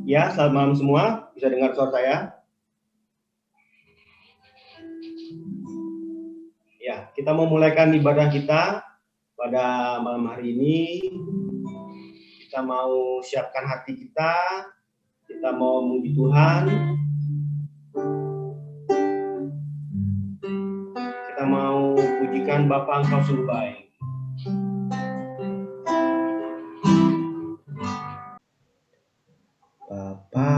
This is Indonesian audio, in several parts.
Ya, selamat malam semua. Bisa dengar suara saya? Ya, kita mau mulaikan ibadah kita pada malam hari ini. Kita mau siapkan hati kita mau memuji Tuhan, kita mau pujikan Bapa, Engkau sungguh baik. Bapa,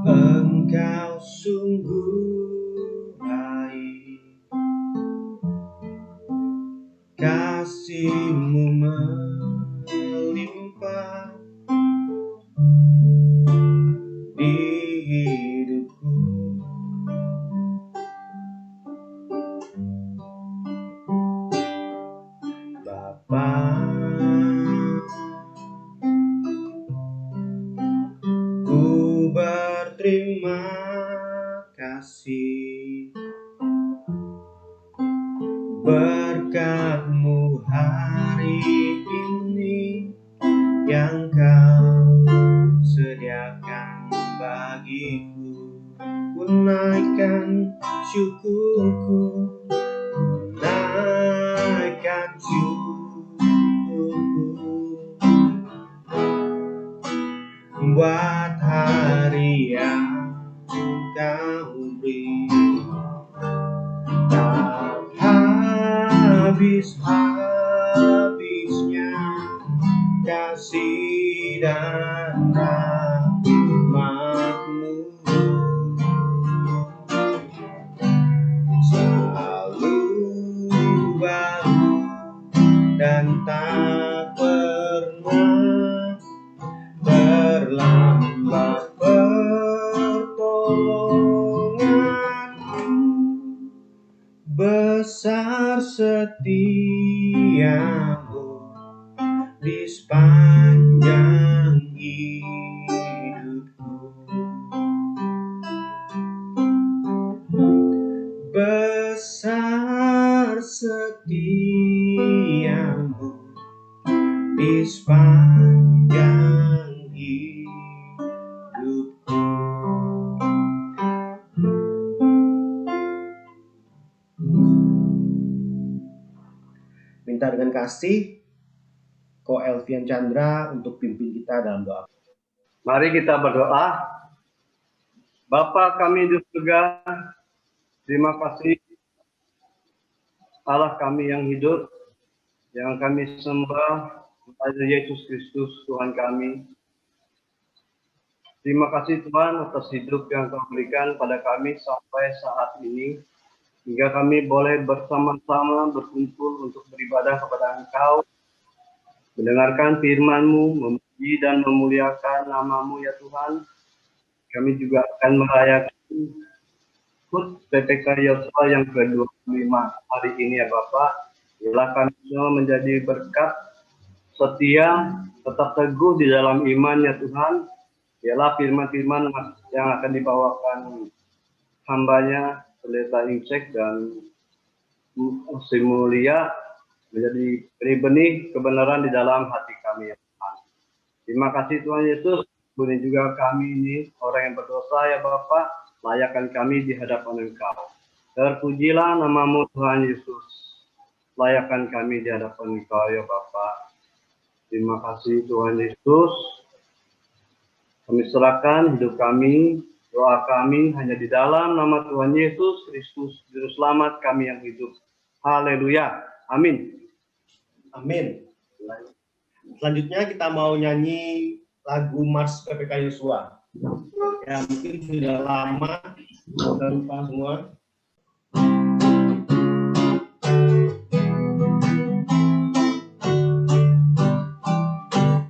Engkau sungguh baik, kasih-Mu melimpah di hidupku. Bapa, ku berterima kasih berkat-Mu hari ini yang Kau sediakan bagiku. Ku naikkan syukurku, naikkan syukurku buat hari yang Kau beri. Tak habis-habisnya kasih dan rahmat-Mu, selalu baru dan tak pernah terlambat pertolongan-Mu. Besar setia-Mu di sepanjang hidupku. Besar setia-Mu di sepanjang hidupku. Minta dengan kasih Ko Elvian Chandra untuk pimpin kita dalam doa. Mari kita berdoa. Bapa kami di surga, terima kasih Allah kami yang hidup, yang kami sembah pada Yesus Kristus Tuhan kami. Terima kasih Tuhan atas hidup yang Kau berikan pada kami sampai saat ini, hingga kami boleh bersama-sama berkumpul untuk beribadah kepada Engkau, mendengarkan firman-Mu, memuji dan memuliakan nama-Mu ya Tuhan. Kami juga akan merayakan HUT PPK Yosua yang ke-25 hari ini ya Bapak. Biarlah kami semua menjadi berkat, setia, tetap teguh di dalam iman ya Tuhan. Biarlah firman-firman yang akan dibawakan hamba-Nya Pendeta Insek dan Sri Mulia menjadi benih-benih kebenaran di dalam hati kami ya Tuhan. Terima kasih Tuhan Yesus. Bunyi juga kami ini orang yang berdosa ya Bapak, layakkan kami di hadapan Engkau. Terpujilah nama-Mu Tuhan Yesus. Layakkan kami di hadapan Engkau ya Bapak. Terima kasih Tuhan Yesus. Kami serahkan hidup kami, doa kami hanya di dalam nama Tuhan Yesus Kristus, Juru Selamat kami yang hidup. Haleluya. Amin. Amin. Selanjutnya kita mau nyanyi lagu Mars PPK Yosua. Ya, mungkin sudah lama sudah lupa semua.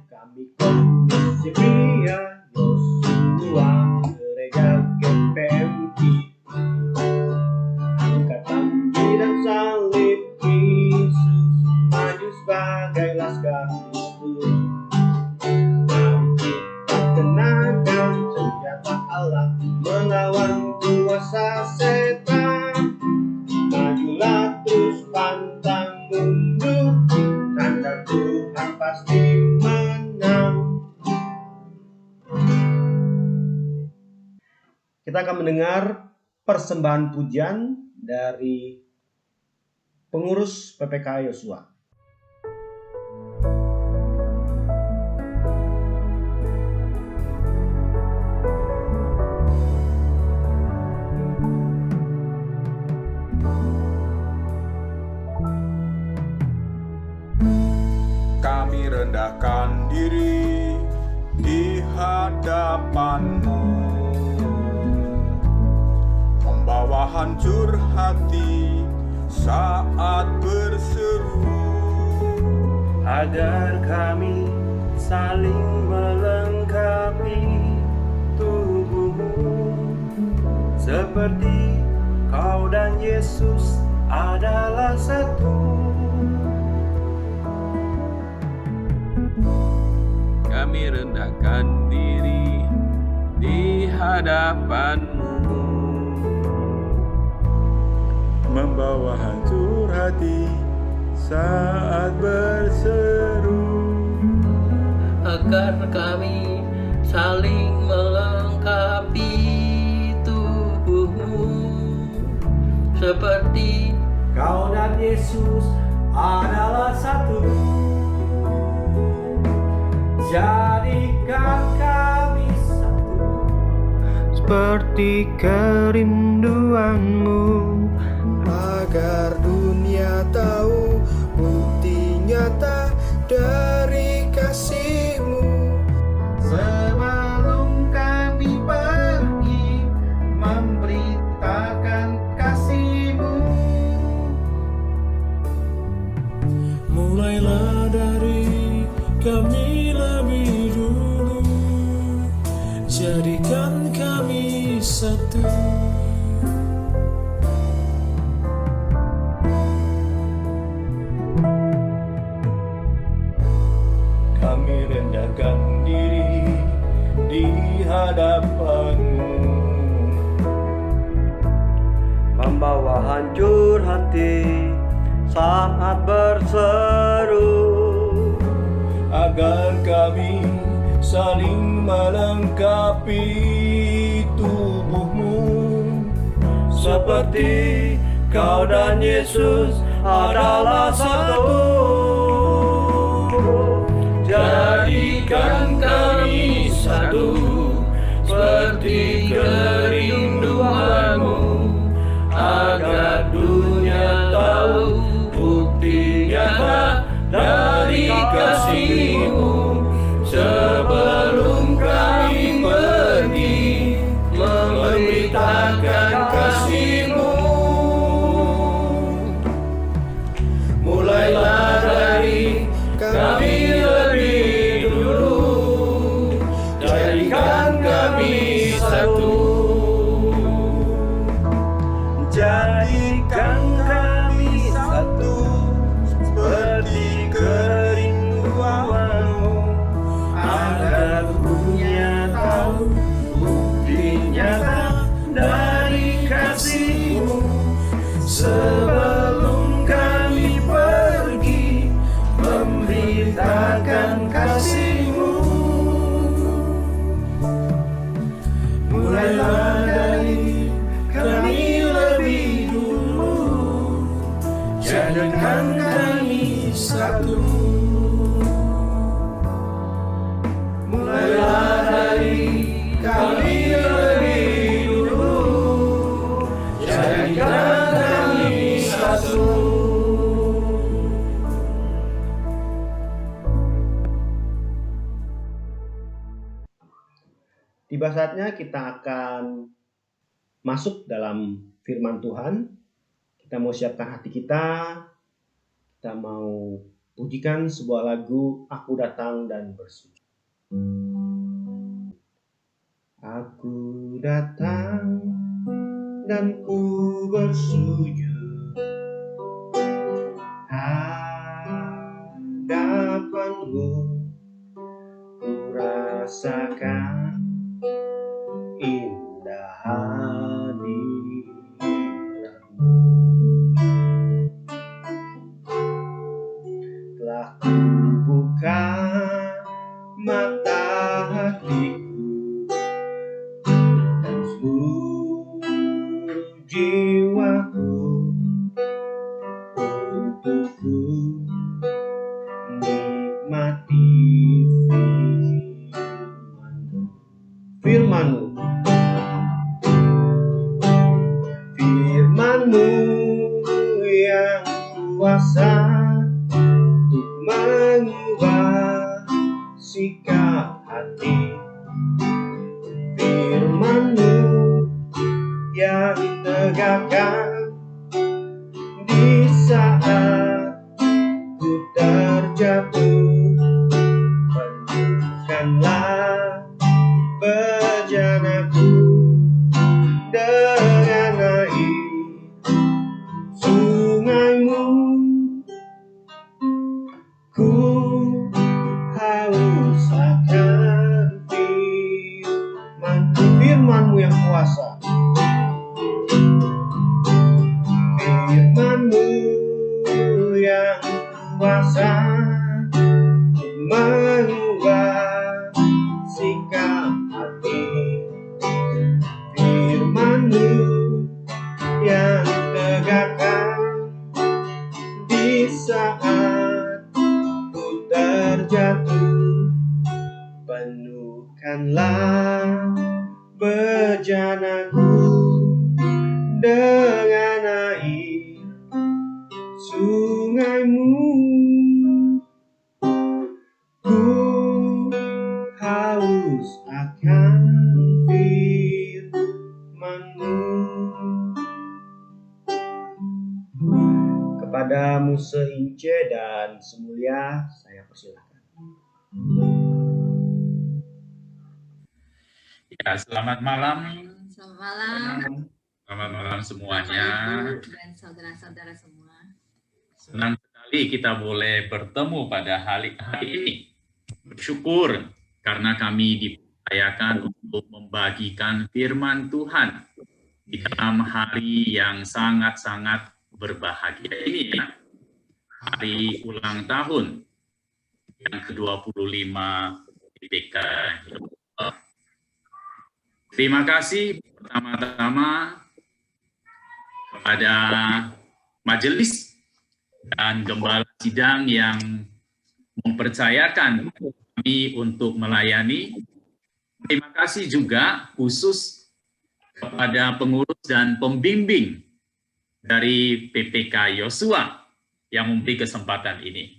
Kami Komisi Pria Yosua Gereja GPMI, angkatan dan salib Yesus, maju sebagai laskar Kristus. Kenakan senjata Allah melawan kuasa setan. Majulah terus pantang mundur, tanda kita akan mendengar persembahan pujian dari pengurus PPK Yosua. Kami rendahkan diri di hadapan-Mu, membawa hancur hati saat berseru, agar kami saling melengkapi tubuh-Mu, seperti Kau dan Yesus adalah satu. Kami rendahkan diri di hadapan-Mu, membawa hancur hati saat berseru, agar kami saling melengkapi tubuh-Mu, seperti Kau dan Yesus adalah satu. Jadikan kami satu, seperti kerinduan-Mu, agar dunia tahu bukti nyata dari kasih-Mu. sebelum kami pergi memberitakan kasih-Mu. Mulailah dari kami lebih dulu, jadikan kami satu. kami rendahkan diri di hadapan-Mu, Membawa hancur hati saat berseru, agar kami saling melengkapi tubuh-Mu, seperti Kau dan Yesus adalah satu. Jadikan kami satu, seperti kerinduan-Mu, agar dunia tahu bukti nyata dari kasih-Mu. Sebelum kami pergi memberitakan kasih-Mu, mulailah dari kami lebih dulu, jadikan kami satu. Jadikan kami satu, seperti kerinduan-Mu, agar dunia tahu bukti nyata dari kasih-Mu. Sebelum kami pergi memberitakan kasih-Mu, mulailah dari kami lebih dulu, jadikan kami satu. Mulailah dari kami lebih dulu, jadikan kami satu. Tiba saatnya kita akan masuk dalam firman Tuhan. Kita mau siapkan hati kita. Kita mau pujikan sebuah lagu, Aku Datang dan Bersujud. Aku datang dan ku bersujud hadapan-Mu, ku rasakan indah hadirat-Mu. Telah ku buka mata hatiku dan seluruh jiwaku untuk ku nikmati firman-Mu. Firman-Mu yang kuasa untuk mengubah sikap hati. Firman-Mu yang tegakkan di saat ku terjatuh. Penuhkanlah bejanaku dengan air sungai-Mu. Ku haus akan firman-Mu yang kuasa. Firman-Mu yang kuasa mengubah sikap hati. Firman-Mu yang tegakkan di saat ku terjatuh. Penuhkanlah bejanaku dengan air sungai-Mu. Ku haus akan firman-Mu. Kepadamu seince dan semulia saya persilakan. Ya, selamat malam. Selamat malam. Selamat malam semuanya. Bapak, Ibu, dan saudara-saudara semua. Senang sekali kita boleh bertemu pada hari ini. Bersyukur karena kami dipercayakan untuk membagikan firman Tuhan di dalam hari yang sangat-sangat berbahagia ini, ya. Hari ulang tahun yang ke-25 PPK. Terima kasih pertama-tama kepada majelis dan gembala sidang yang mempercayakan kami untuk melayani. Terima kasih juga khusus kepada pengurus dan pembimbing dari PPK Yosua yang memberi kesempatan ini.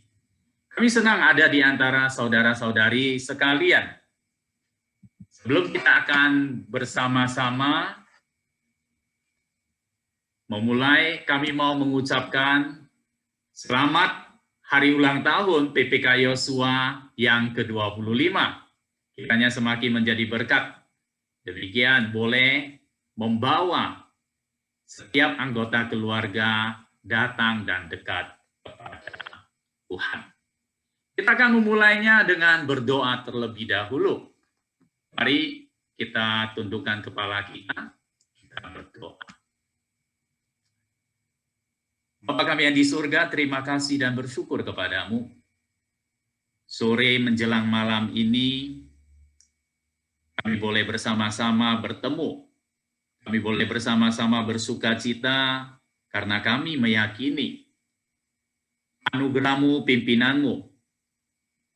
Kami senang ada di antara saudara-saudari sekalian. Sebelum kita akan bersama-sama memulai, kami mau mengucapkan selamat hari ulang tahun PPK Yosua yang ke-25. Kiranya semakin menjadi berkat. Demikian boleh membawa setiap anggota keluarga datang dan dekat kepada Tuhan. Kita akan memulainya dengan berdoa terlebih dahulu. Mari kita tundukkan kepala kita berdoa. Bapa kami yang di surga, terima kasih dan bersyukur kepadamu. Sore menjelang malam ini, kami boleh bersama-sama bertemu. Kami boleh bersama-sama bersuka cita karena kami meyakini anugerah-Mu, pimpinan-Mu,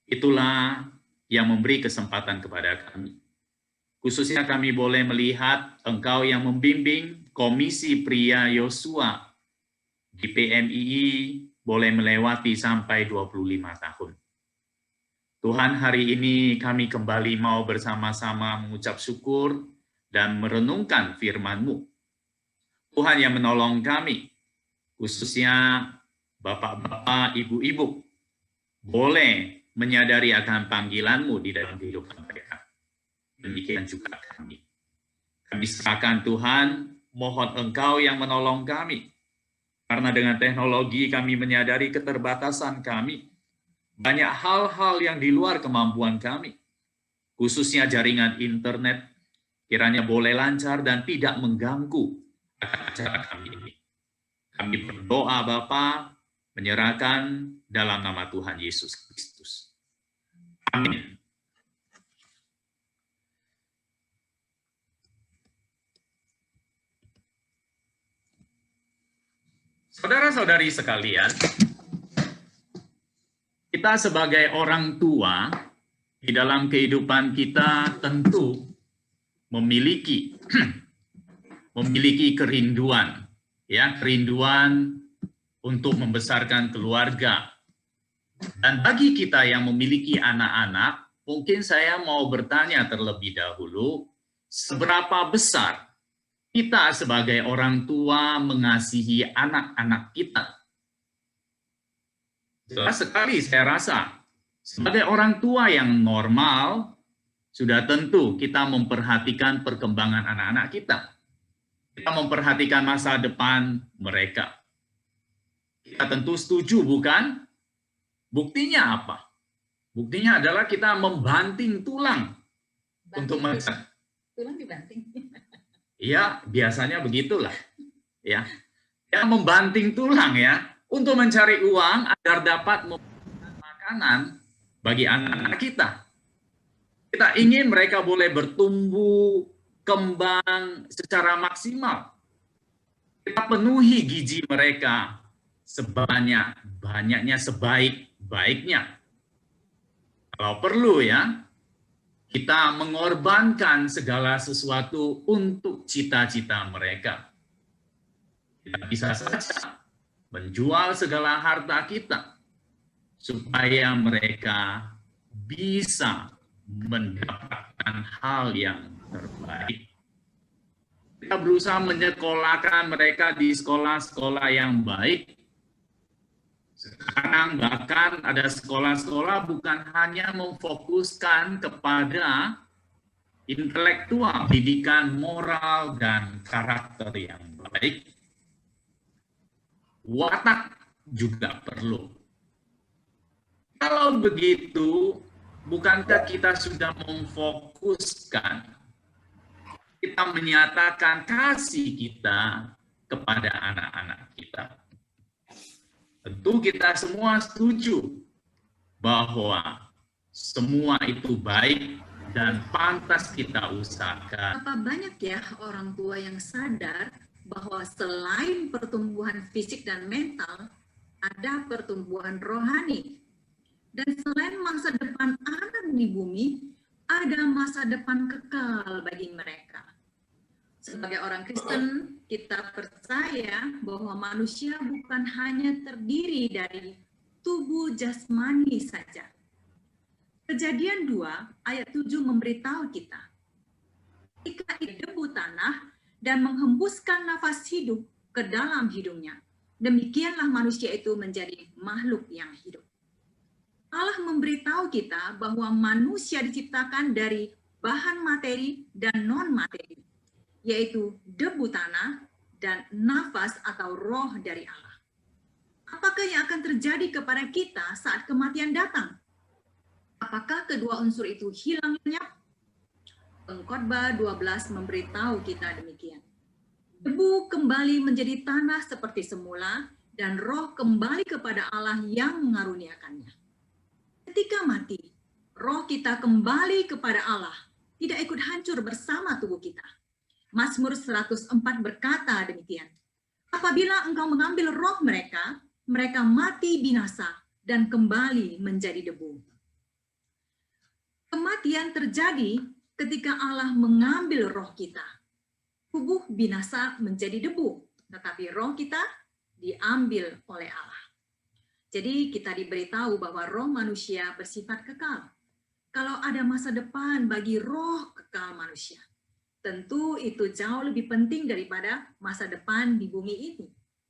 itulah yang memberi kesempatan kepada kami. Khususnya kami boleh melihat Engkau yang membimbing Komisi Pria Yosua di PMII boleh melewati sampai 25 tahun. Tuhan, hari ini kami kembali mau bersama-sama mengucap syukur dan merenungkan firman-Mu. Tuhan yang menolong kami, khususnya Bapak-bapak, Ibu-ibu, boleh menyadari akan panggilan-Mu di dalam kehidupan mereka. Demikian juga kami. Kami serahkan Tuhan, mohon Engkau yang menolong kami. Karena dengan teknologi kami menyadari keterbatasan kami. Banyak hal-hal yang di luar kemampuan kami. Khususnya jaringan internet, kiranya boleh lancar dan tidak mengganggu acara kami ini. Kami berdoa Bapa, menyerahkan dalam nama Tuhan Yesus Kristus. Amin. Saudara-saudari sekalian, kita sebagai orang tua di dalam kehidupan kita tentu memiliki kerinduan, ya, kerinduan untuk membesarkan keluarga. Dan bagi kita yang memiliki anak-anak, mungkin saya mau bertanya terlebih dahulu, seberapa besar kita sebagai orang tua mengasihi anak-anak kita? Jelas sekali saya rasa, sebagai orang tua yang normal, sudah tentu kita memperhatikan perkembangan anak-anak kita. Kita memperhatikan masa depan mereka. Kita tentu setuju, bukan? Buktinya apa? Buktinya adalah kita membanting tulang untuk mereka. Tulang dibanting. Ya, biasanya begitulah. Ya, membanting tulang ya untuk mencari uang agar dapat memberikan makanan bagi anak-anak kita. Kita ingin mereka boleh bertumbuh, kembang secara maksimal. Kita penuhi gizi mereka sebanyak-banyaknya, sebaik-baiknya. Kalau perlu ya, kita mengorbankan segala sesuatu untuk cita-cita mereka. Kita bisa saja menjual segala harta kita supaya mereka bisa mendapatkan hal yang terbaik. Kita berusaha menyekolahkan mereka di sekolah-sekolah yang baik. Sekarang bahkan ada sekolah-sekolah bukan hanya memfokuskan kepada intelektual, pendidikan moral dan karakter yang baik. Watak juga perlu. Kalau begitu, bukankah kita sudah memfokuskan, kita menyatakan kasih kita kepada anak-anak kita? Tentu kita semua setuju bahwa semua itu baik dan pantas kita usahakan. Apa banyak ya orang tua yang sadar bahwa selain pertumbuhan fisik dan mental, ada pertumbuhan rohani. Dan selain masa depan anak di bumi, ada masa depan kekal bagi mereka. Sebagai orang Kristen, kita percaya bahwa manusia bukan hanya terdiri dari tubuh jasmani saja. Kejadian 2 ayat 7 memberitahu kita, ketika debu tanah dan menghembuskan nafas hidup ke dalam hidungnya, demikianlah manusia itu menjadi makhluk yang hidup. Allah memberitahu kita bahwa manusia diciptakan dari bahan materi dan non-materi, yaitu debu tanah dan nafas atau roh dari Allah. Apakah yang akan terjadi kepada kita saat kematian datang? Apakah kedua unsur itu hilang lenyap? Pengkhotbah 12 memberitahu kita demikian. Debu kembali menjadi tanah seperti semula dan roh kembali kepada Allah yang mengaruniakannya. Ketika mati, roh kita kembali kepada Allah, tidak ikut hancur bersama tubuh kita. Mazmur 104 berkata demikian, apabila engkau mengambil roh mereka, mereka mati binasa dan kembali menjadi debu. Kematian terjadi ketika Allah mengambil roh kita. Tubuh binasa menjadi debu, tetapi roh kita diambil oleh Allah. Jadi kita diberitahu bahwa roh manusia bersifat kekal. Kalau ada masa depan bagi roh kekal manusia, tentu itu jauh lebih penting daripada masa depan di bumi ini.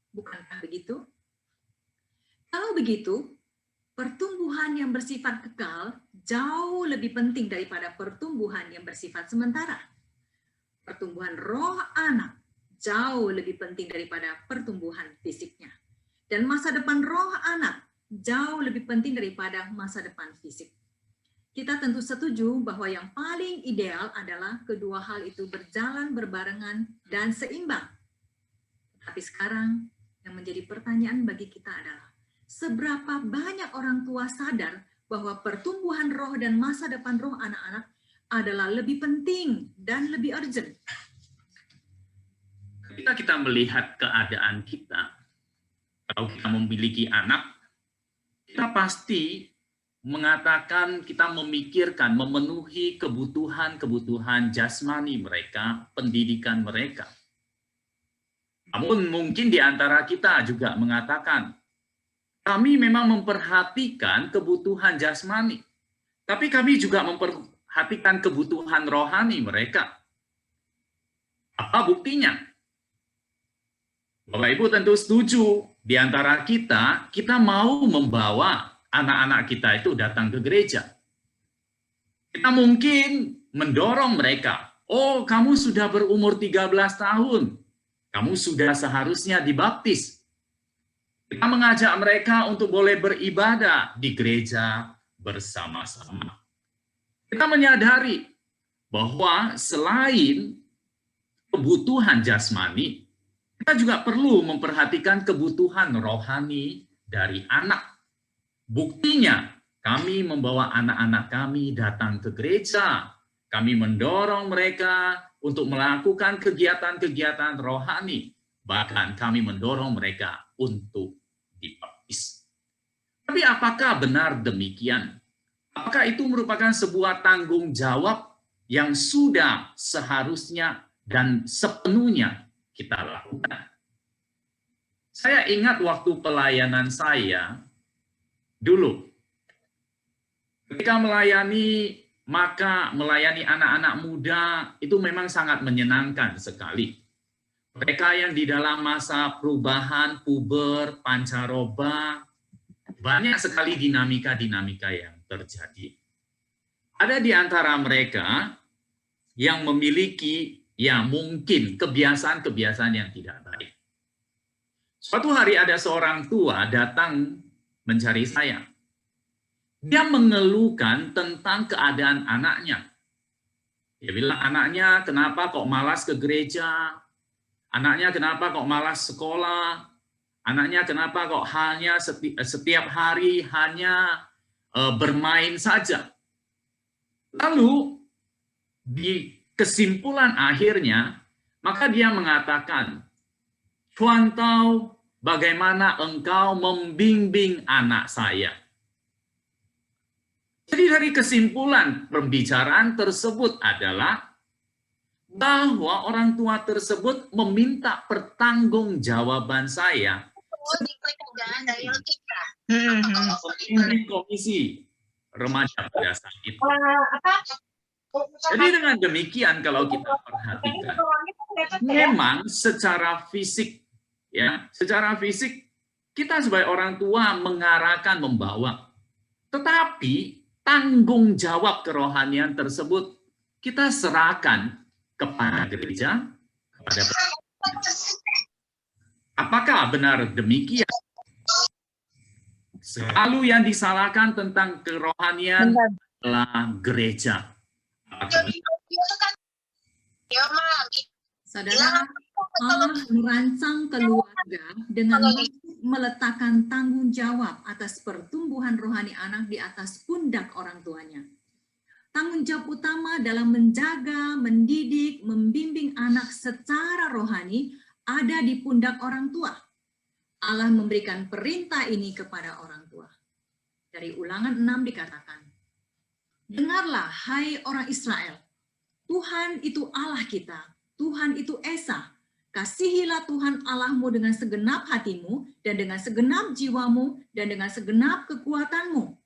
Bukankah begitu? Kalau begitu, pertumbuhan yang bersifat kekal jauh lebih penting daripada pertumbuhan yang bersifat sementara. Pertumbuhan roh anak jauh lebih penting daripada pertumbuhan fisiknya. Dan masa depan roh anak jauh lebih penting daripada masa depan fisik. Kita tentu setuju bahwa yang paling ideal adalah kedua hal itu berjalan berbarengan dan seimbang. Tapi sekarang yang menjadi pertanyaan bagi kita adalah, seberapa banyak orang tua sadar bahwa pertumbuhan roh dan masa depan roh anak-anak adalah lebih penting dan lebih urgent? Ketika kita melihat keadaan kita, Kalau kita memiliki anak, kita pasti mengatakan, kita memikirkan, memenuhi kebutuhan-kebutuhan jasmani mereka, pendidikan mereka. Namun mungkin di antara kita juga mengatakan, kami memang memperhatikan kebutuhan jasmani, tapi kami juga memperhatikan kebutuhan rohani mereka. Apa buktinya? Bapak Ibu tentu setuju, di antara kita mau membawa anak-anak kita itu datang ke gereja. Kita mungkin mendorong mereka, oh kamu sudah berumur 13 tahun, kamu sudah seharusnya dibaptis. Kita mengajak mereka untuk boleh beribadah di gereja bersama-sama. Kita menyadari bahwa selain kebutuhan jasmani, kita juga perlu memperhatikan kebutuhan rohani dari anak. Buktinya, kami membawa anak-anak kami datang ke gereja. Kami mendorong mereka untuk melakukan kegiatan-kegiatan rohani. Bahkan kami mendorong mereka untuk dibaptis. Tapi apakah benar demikian? Apakah itu merupakan sebuah tanggung jawab yang sudah seharusnya dan sepenuhnya kita lakukan? Saya ingat waktu pelayanan saya dulu, ketika melayani, maka melayani anak-anak muda itu memang sangat menyenangkan sekali. Mereka yang di dalam masa perubahan, puber, pancaroba, banyak sekali dinamika-dinamika yang terjadi. Ada di antara mereka yang memiliki ya mungkin kebiasaan-kebiasaan yang tidak baik. Suatu hari ada seorang tua datang mencari saya. Dia mengeluhkan tentang keadaan anaknya. Dia bilang, anaknya kenapa kok malas ke gereja? Anaknya kenapa kok malas sekolah? Anaknya kenapa kok hanya setiap hari hanya bermain saja? Lalu di kesimpulan akhirnya, maka dia mengatakan, Tuan tahu bagaimana engkau membimbing anak saya. Jadi dari kesimpulan pembicaraan tersebut adalah bahwa orang tua tersebut meminta pertanggungjawaban saya memimpin komisi remaja pada saat itu. Jadi dengan demikian kalau kita perhatikan, memang secara fisik, ya, secara fisik kita sebagai orang tua mengarahkan, membawa, tetapi tanggung jawab kerohanian tersebut kita serahkan kepada gereja, kepada apakah benar demikian? Selalu yang disalahkan tentang kerohanian adalah gereja. Saudara, Allah merancang keluarga dengan meletakkan tanggung jawab atas pertumbuhan rohani anak di atas pundak orang tuanya. Tanggung jawab utama dalam menjaga, mendidik, membimbing anak secara rohani ada di pundak orang tua. Allah memberikan perintah ini kepada orang tua. Dari Ulangan 6 dikatakan, dengarlah hai orang Israel, Tuhan itu Allah kita, Tuhan itu Esa. Kasihilah Tuhan Allahmu dengan segenap hatimu, dan dengan segenap jiwamu, dan dengan segenap kekuatanmu.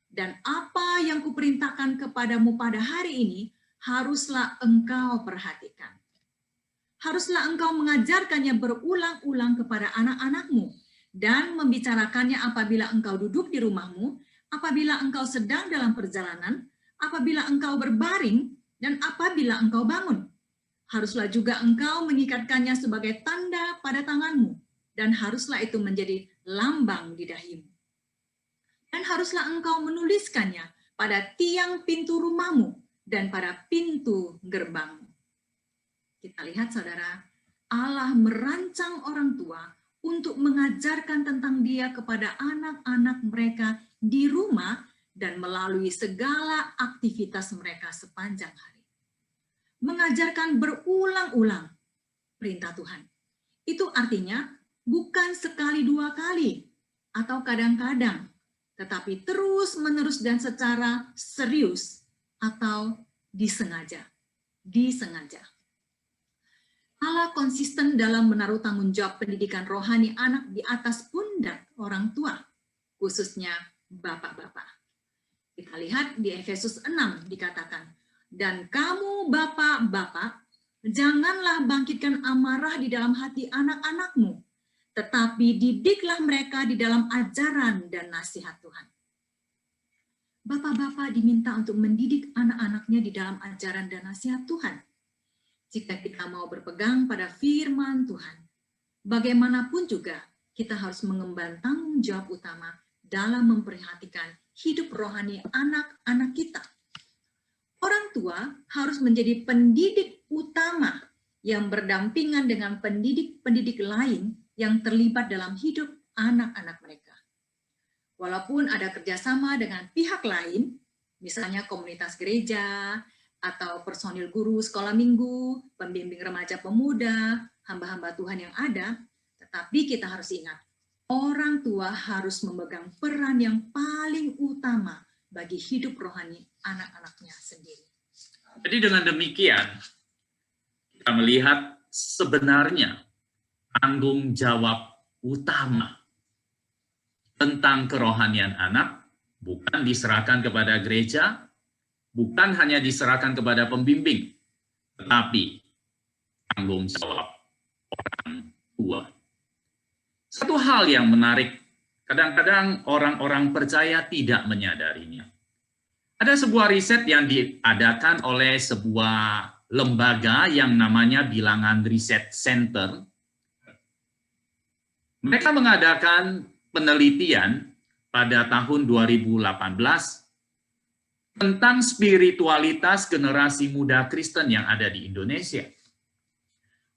Dan apa yang kuperintahkan kepadamu pada hari ini, haruslah engkau perhatikan. Haruslah engkau mengajarkannya berulang-ulang kepada anak-anakmu, dan membicarakannya apabila engkau duduk di rumahmu, apabila engkau sedang dalam perjalanan, apabila engkau berbaring, dan apabila engkau bangun. Haruslah juga engkau mengikatkannya sebagai tanda pada tanganmu, dan haruslah itu menjadi lambang di dahimu. Dan haruslah engkau menuliskannya pada tiang pintu rumahmu dan pada pintu gerbangmu. Kita lihat saudara, Allah merancang orang tua untuk mengajarkan tentang Dia kepada anak-anak mereka di rumah dan melalui segala aktivitas mereka sepanjang hari. Mengajarkan berulang-ulang perintah Tuhan. Itu artinya bukan sekali dua kali atau kadang-kadang, tetapi terus-menerus dan secara serius atau disengaja. Allah konsisten dalam menaruh tanggung jawab pendidikan rohani anak di atas pundak orang tua, khususnya bapak-bapak. Kita lihat di Efesus 6 dikatakan, dan kamu bapak-bapak, janganlah bangkitkan amarah di dalam hati anak-anakmu, tetapi didiklah mereka di dalam ajaran dan nasihat Tuhan. Bapak-bapak diminta untuk mendidik anak-anaknya di dalam ajaran dan nasihat Tuhan. Jika kita mau berpegang pada firman Tuhan, bagaimanapun juga kita harus mengemban tanggung jawab utama dalam memperhatikan hidup rohani anak-anak kita. Orang tua harus menjadi pendidik utama yang berdampingan dengan pendidik-pendidik lain yang terlibat dalam hidup anak-anak mereka. Walaupun ada kerjasama dengan pihak lain, misalnya komunitas gereja, atau personil guru sekolah minggu, pembimbing remaja pemuda, hamba-hamba Tuhan yang ada, tetapi kita harus ingat, orang tua harus memegang peran yang paling utama bagi hidup rohani anak-anaknya sendiri. Jadi dengan demikian, kita melihat sebenarnya tanggung jawab utama tentang kerohanian anak bukan diserahkan kepada gereja, bukan hanya diserahkan kepada pembimbing, tetapi tanggung jawab orang tua. Satu hal yang menarik, kadang-kadang orang-orang percaya tidak menyadarinya. Ada sebuah riset yang diadakan oleh sebuah lembaga yang namanya Bilangan Riset Center. Mereka mengadakan penelitian pada tahun 2018 tentang spiritualitas generasi muda Kristen yang ada di Indonesia.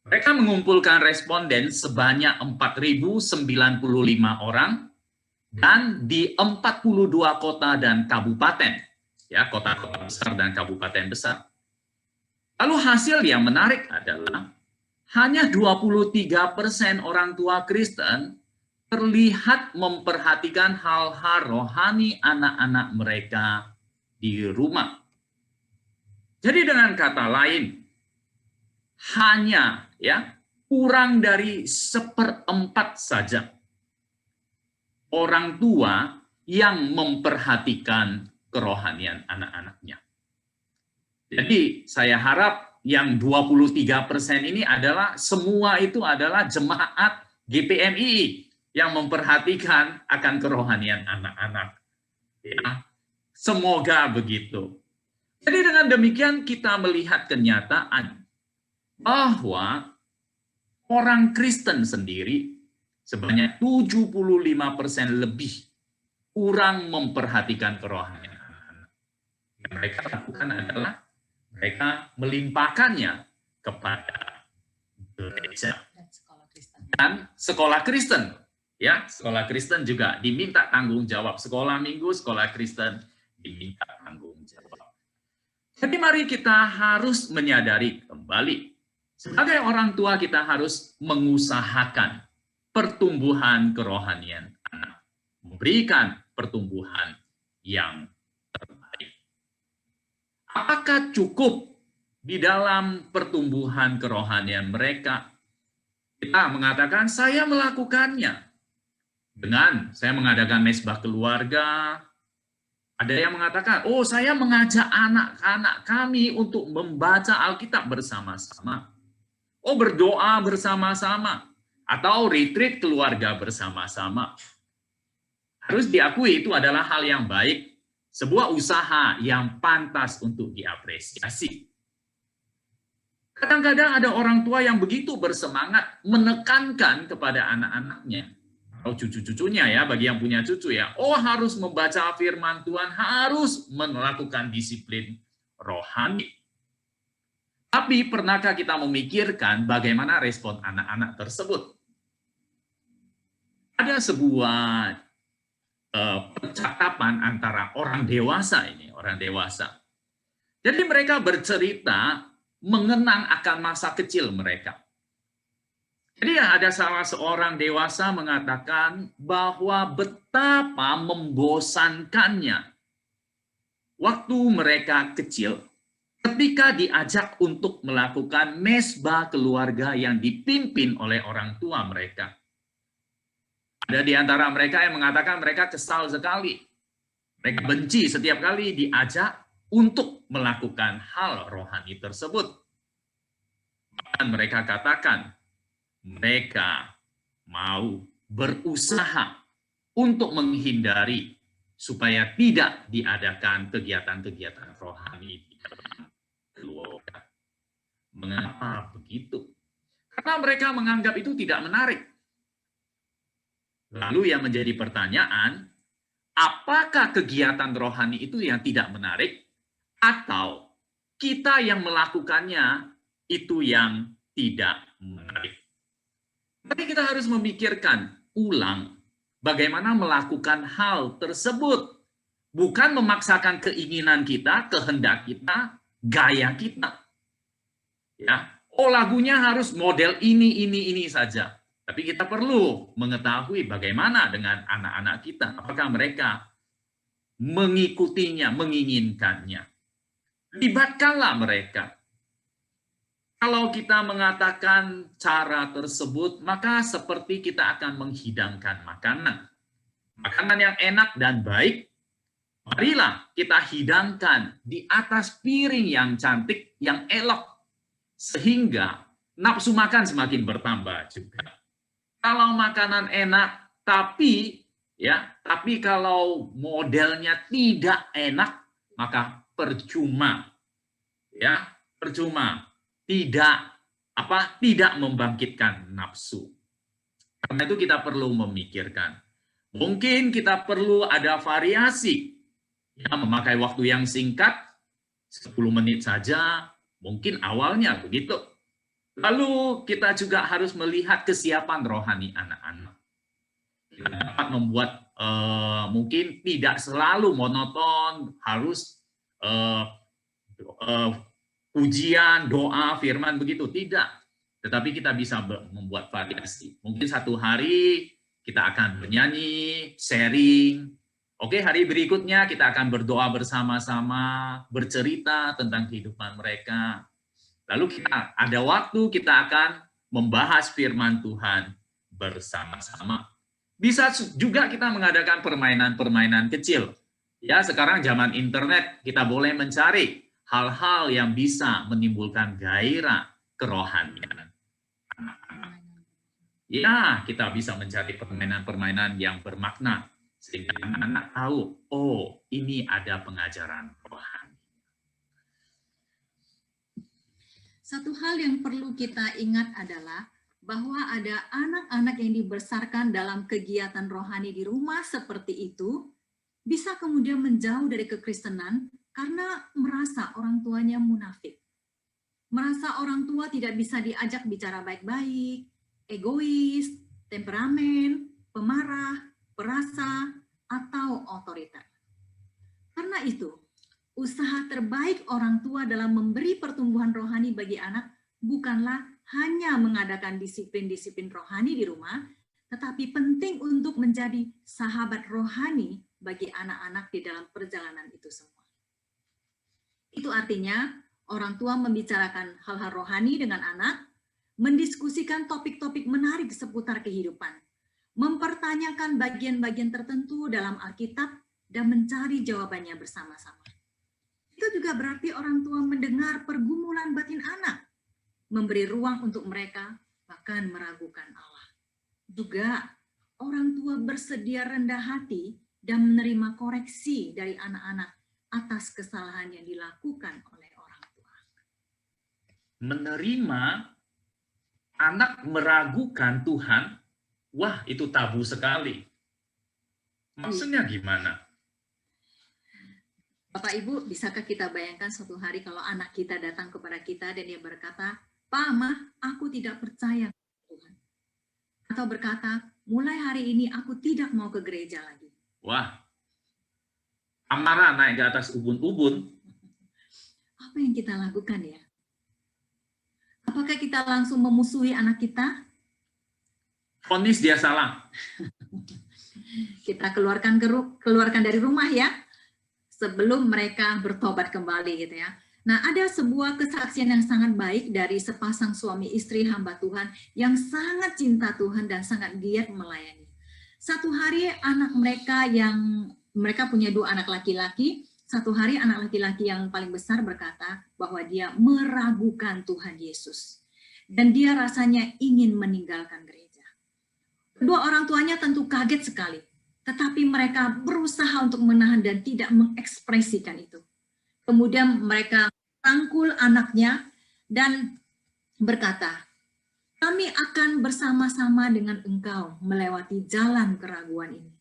Mereka mengumpulkan responden sebanyak 4.095 orang dan di 42 kota dan kabupaten, ya, kota-kota besar dan kabupaten besar. Lalu hasil yang menarik adalah hanya 23% orang tua Kristen terlihat memperhatikan hal-hal rohani anak-anak mereka di rumah. Jadi dengan kata lain, hanya kurang dari 1/4 saja orang tua yang memperhatikan kerohanian anak-anaknya. Jadi saya harap yang 23% ini adalah semua itu adalah jemaat GPMI yang memperhatikan akan kerohanian anak-anak. Ya. Semoga begitu. Jadi dengan demikian kita melihat kenyataan bahwa orang Kristen sendiri sebanyak 75% lebih kurang memperhatikan kerohanian anak-anak. Yang mereka lakukan adalah mereka melimpahkannya kepada gereja dan sekolah Kristen. Ya, sekolah Kristen juga diminta tanggung jawab. Sekolah minggu, sekolah Kristen diminta tanggung jawab. Jadi mari kita harus menyadari kembali, sebagai orang tua kita harus mengusahakan pertumbuhan kerohanian anak, memberikan pertumbuhan yang terbaik. Apakah cukup di dalam pertumbuhan kerohanian mereka? Kita mengatakan, saya melakukannya dengan saya mengadakan mesbah keluarga. Ada yang mengatakan, oh saya mengajak anak-anak kami untuk membaca Alkitab bersama-sama. Oh berdoa bersama-sama. Atau retreat keluarga bersama-sama. Harus diakui itu adalah hal yang baik. Sebuah usaha yang pantas untuk diapresiasi. Kadang-kadang ada orang tua yang begitu bersemangat menekankan kepada anak-anaknya. Atau cucu-cucunya ya, bagi yang punya cucu ya, oh harus membaca firman Tuhan, harus melakukan disiplin rohani. Tapi pernahkah kita memikirkan bagaimana respon anak-anak tersebut? Ada sebuah percakapan antara orang dewasa ini, orang dewasa. Jadi mereka bercerita mengenang akan masa kecil mereka. Jadi ada salah seorang dewasa mengatakan bahwa betapa membosankannya waktu mereka kecil ketika diajak untuk melakukan mesbah keluarga yang dipimpin oleh orang tua mereka. Ada di antara mereka yang mengatakan mereka kesal sekali. Mereka benci setiap kali diajak untuk melakukan hal rohani tersebut. Bahkan mereka katakan, mereka mau berusaha untuk menghindari supaya tidak diadakan kegiatan-kegiatan rohani di dalam keluarga. Mengapa begitu? Karena mereka menganggap itu tidak menarik. Lalu yang menjadi pertanyaan, apakah kegiatan rohani itu yang tidak menarik, atau kita yang melakukannya itu yang tidak menarik? Tapi kita harus memikirkan ulang bagaimana melakukan hal tersebut. Bukan memaksakan keinginan kita, kehendak kita, gaya kita. Ya, oh lagunya harus model ini saja. Tapi kita perlu mengetahui bagaimana dengan anak-anak kita. Apakah mereka mengikutinya, menginginkannya. Libatkanlah mereka. Kalau kita mengatakan cara tersebut, maka seperti kita akan menghidangkan makanan. Makanan yang enak dan baik, marilah kita hidangkan di atas piring yang cantik, yang elok. Sehingga nafsu makan semakin bertambah juga. Kalau makanan enak, tapi kalau modelnya tidak enak, maka percuma. Ya, percuma. Tidak membangkitkan nafsu. Karena itu kita perlu memikirkan. Mungkin kita perlu ada variasi. Ya, memakai waktu yang singkat, 10 menit saja, mungkin awalnya begitu. Lalu kita juga harus melihat kesiapan rohani anak-anak. Kita dapat membuat mungkin tidak selalu monoton, harus ujian, doa, firman begitu, tidak. Tetapi kita bisa membuat variasi. Mungkin satu hari kita akan bernyanyi, sharing. Oke, hari berikutnya kita akan berdoa bersama-sama, bercerita tentang kehidupan mereka. Lalu kita ada waktu kita akan membahas firman Tuhan bersama-sama. Bisa juga kita mengadakan permainan-permainan kecil. Ya, sekarang zaman internet kita boleh mencari hal-hal yang bisa menimbulkan gairah kerohanian. Ya, kita bisa mencari permainan-permainan yang bermakna sehingga anak-anak tahu, oh, ini ada pengajaran rohani. Satu hal yang perlu kita ingat adalah bahwa ada anak-anak yang dibesarkan dalam kegiatan rohani di rumah seperti itu, bisa kemudian menjauh dari kekristenan karena merasa orang tuanya munafik. Merasa orang tua tidak bisa diajak bicara baik-baik, egois, temperamen, pemarah, perasa, atau otoriter. Karena itu, usaha terbaik orang tua dalam memberi pertumbuhan rohani bagi anak bukanlah hanya mengadakan disiplin-disiplin rohani di rumah, tetapi penting untuk menjadi sahabat rohani bagi anak-anak di dalam perjalanan itu semua. Itu artinya orang tua membicarakan hal-hal rohani dengan anak, mendiskusikan topik-topik menarik seputar kehidupan, mempertanyakan bagian-bagian tertentu dalam Alkitab, dan mencari jawabannya bersama-sama. Itu juga berarti orang tua mendengar pergumulan batin anak, memberi ruang untuk mereka, bahkan meragukan Allah. Juga orang tua bersedia rendah hati dan menerima koreksi dari anak-anak atas kesalahan yang dilakukan oleh orang tua. Menerima anak meragukan Tuhan, wah itu tabu sekali. Maksudnya gimana? Bapak Ibu, bisakah kita bayangkan suatu hari kalau anak kita datang kepada kita dan dia berkata, Pak, Mah, aku tidak percaya Tuhan. Atau berkata, mulai hari ini aku tidak mau ke gereja lagi. Wah, amarah naik ke atas ubun-ubun. Apa yang kita lakukan ya? Apakah kita langsung memusuhi anak kita? vonis dia salah. Kita keluarkan dari rumah ya, sebelum mereka bertobat kembali gitu ya. Nah, ada sebuah kesaksian yang sangat baik dari sepasang suami istri hamba Tuhan yang sangat cinta Tuhan dan sangat giat melayani. Satu hari anak mereka punya 2 anak laki-laki. Satu hari anak laki-laki yang paling besar berkata bahwa dia meragukan Tuhan Yesus. Dan dia rasanya ingin meninggalkan gereja. Kedua orang tuanya tentu kaget sekali. Tetapi mereka berusaha untuk menahan dan tidak mengekspresikan itu. Kemudian mereka rangkul anaknya dan berkata, kami akan bersama-sama dengan engkau melewati jalan keraguan ini.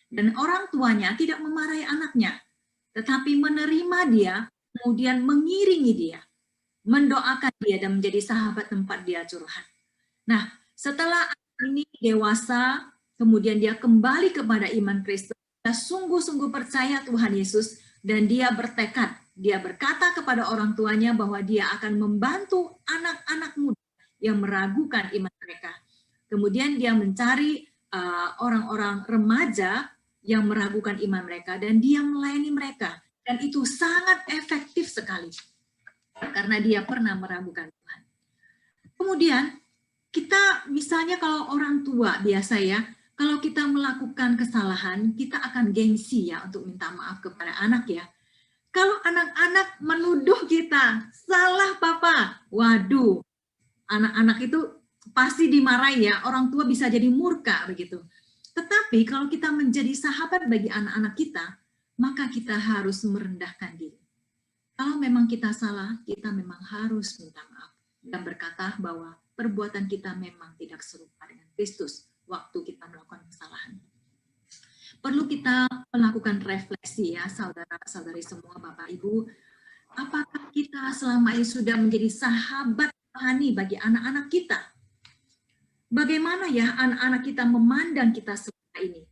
Dan orang tuanya tidak memarahi anaknya, tetapi menerima dia, kemudian mengiringi dia, mendoakan dia dan menjadi sahabat tempat dia curhat. Nah, setelah ini dewasa, kemudian dia kembali kepada iman Kristen, dia sungguh-sungguh percaya Tuhan Yesus, dan dia bertekad, dia berkata kepada orang tuanya bahwa dia akan membantu anak-anak muda yang meragukan iman mereka. Kemudian dia mencari orang-orang remaja yang meragukan iman mereka, dan dia melayani mereka. Dan itu sangat efektif sekali, karena dia pernah meragukan Tuhan. Kemudian, kita misalnya kalau orang tua biasa ya, kalau kita melakukan kesalahan, kita akan gengsi ya untuk minta maaf kepada anak ya. Kalau anak-anak menuduh kita, salah papa, waduh, anak-anak itu pasti dimarahi ya, orang tua bisa jadi murka begitu. Tetapi kalau kita menjadi sahabat bagi anak-anak kita, maka kita harus merendahkan diri. Kalau memang kita salah, kita memang harus minta maaf dan berkata bahwa perbuatan kita memang tidak serupa dengan Kristus waktu kita melakukan kesalahan. Perlu kita melakukan refleksi ya, saudara-saudari semua, Bapak Ibu. Apakah kita selama ini sudah menjadi sahabat rohani bagi anak-anak kita? Bagaimana ya anak-anak kita memandang kita selama ini?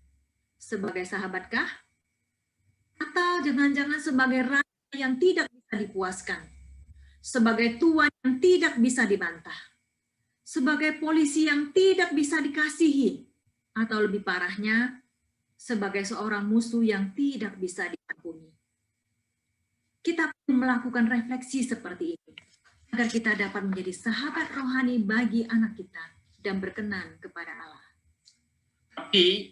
Sebagai sahabatkah? Atau jangan-jangan sebagai raja yang tidak bisa dipuaskan? Sebagai tuan yang tidak bisa dibantah? Sebagai polisi yang tidak bisa dikasihi? Atau lebih parahnya, sebagai seorang musuh yang tidak bisa diampuni. Kita perlu melakukan refleksi seperti ini, agar kita dapat menjadi sahabat rohani bagi anak kita dan berkenan kepada Allah. Tapi,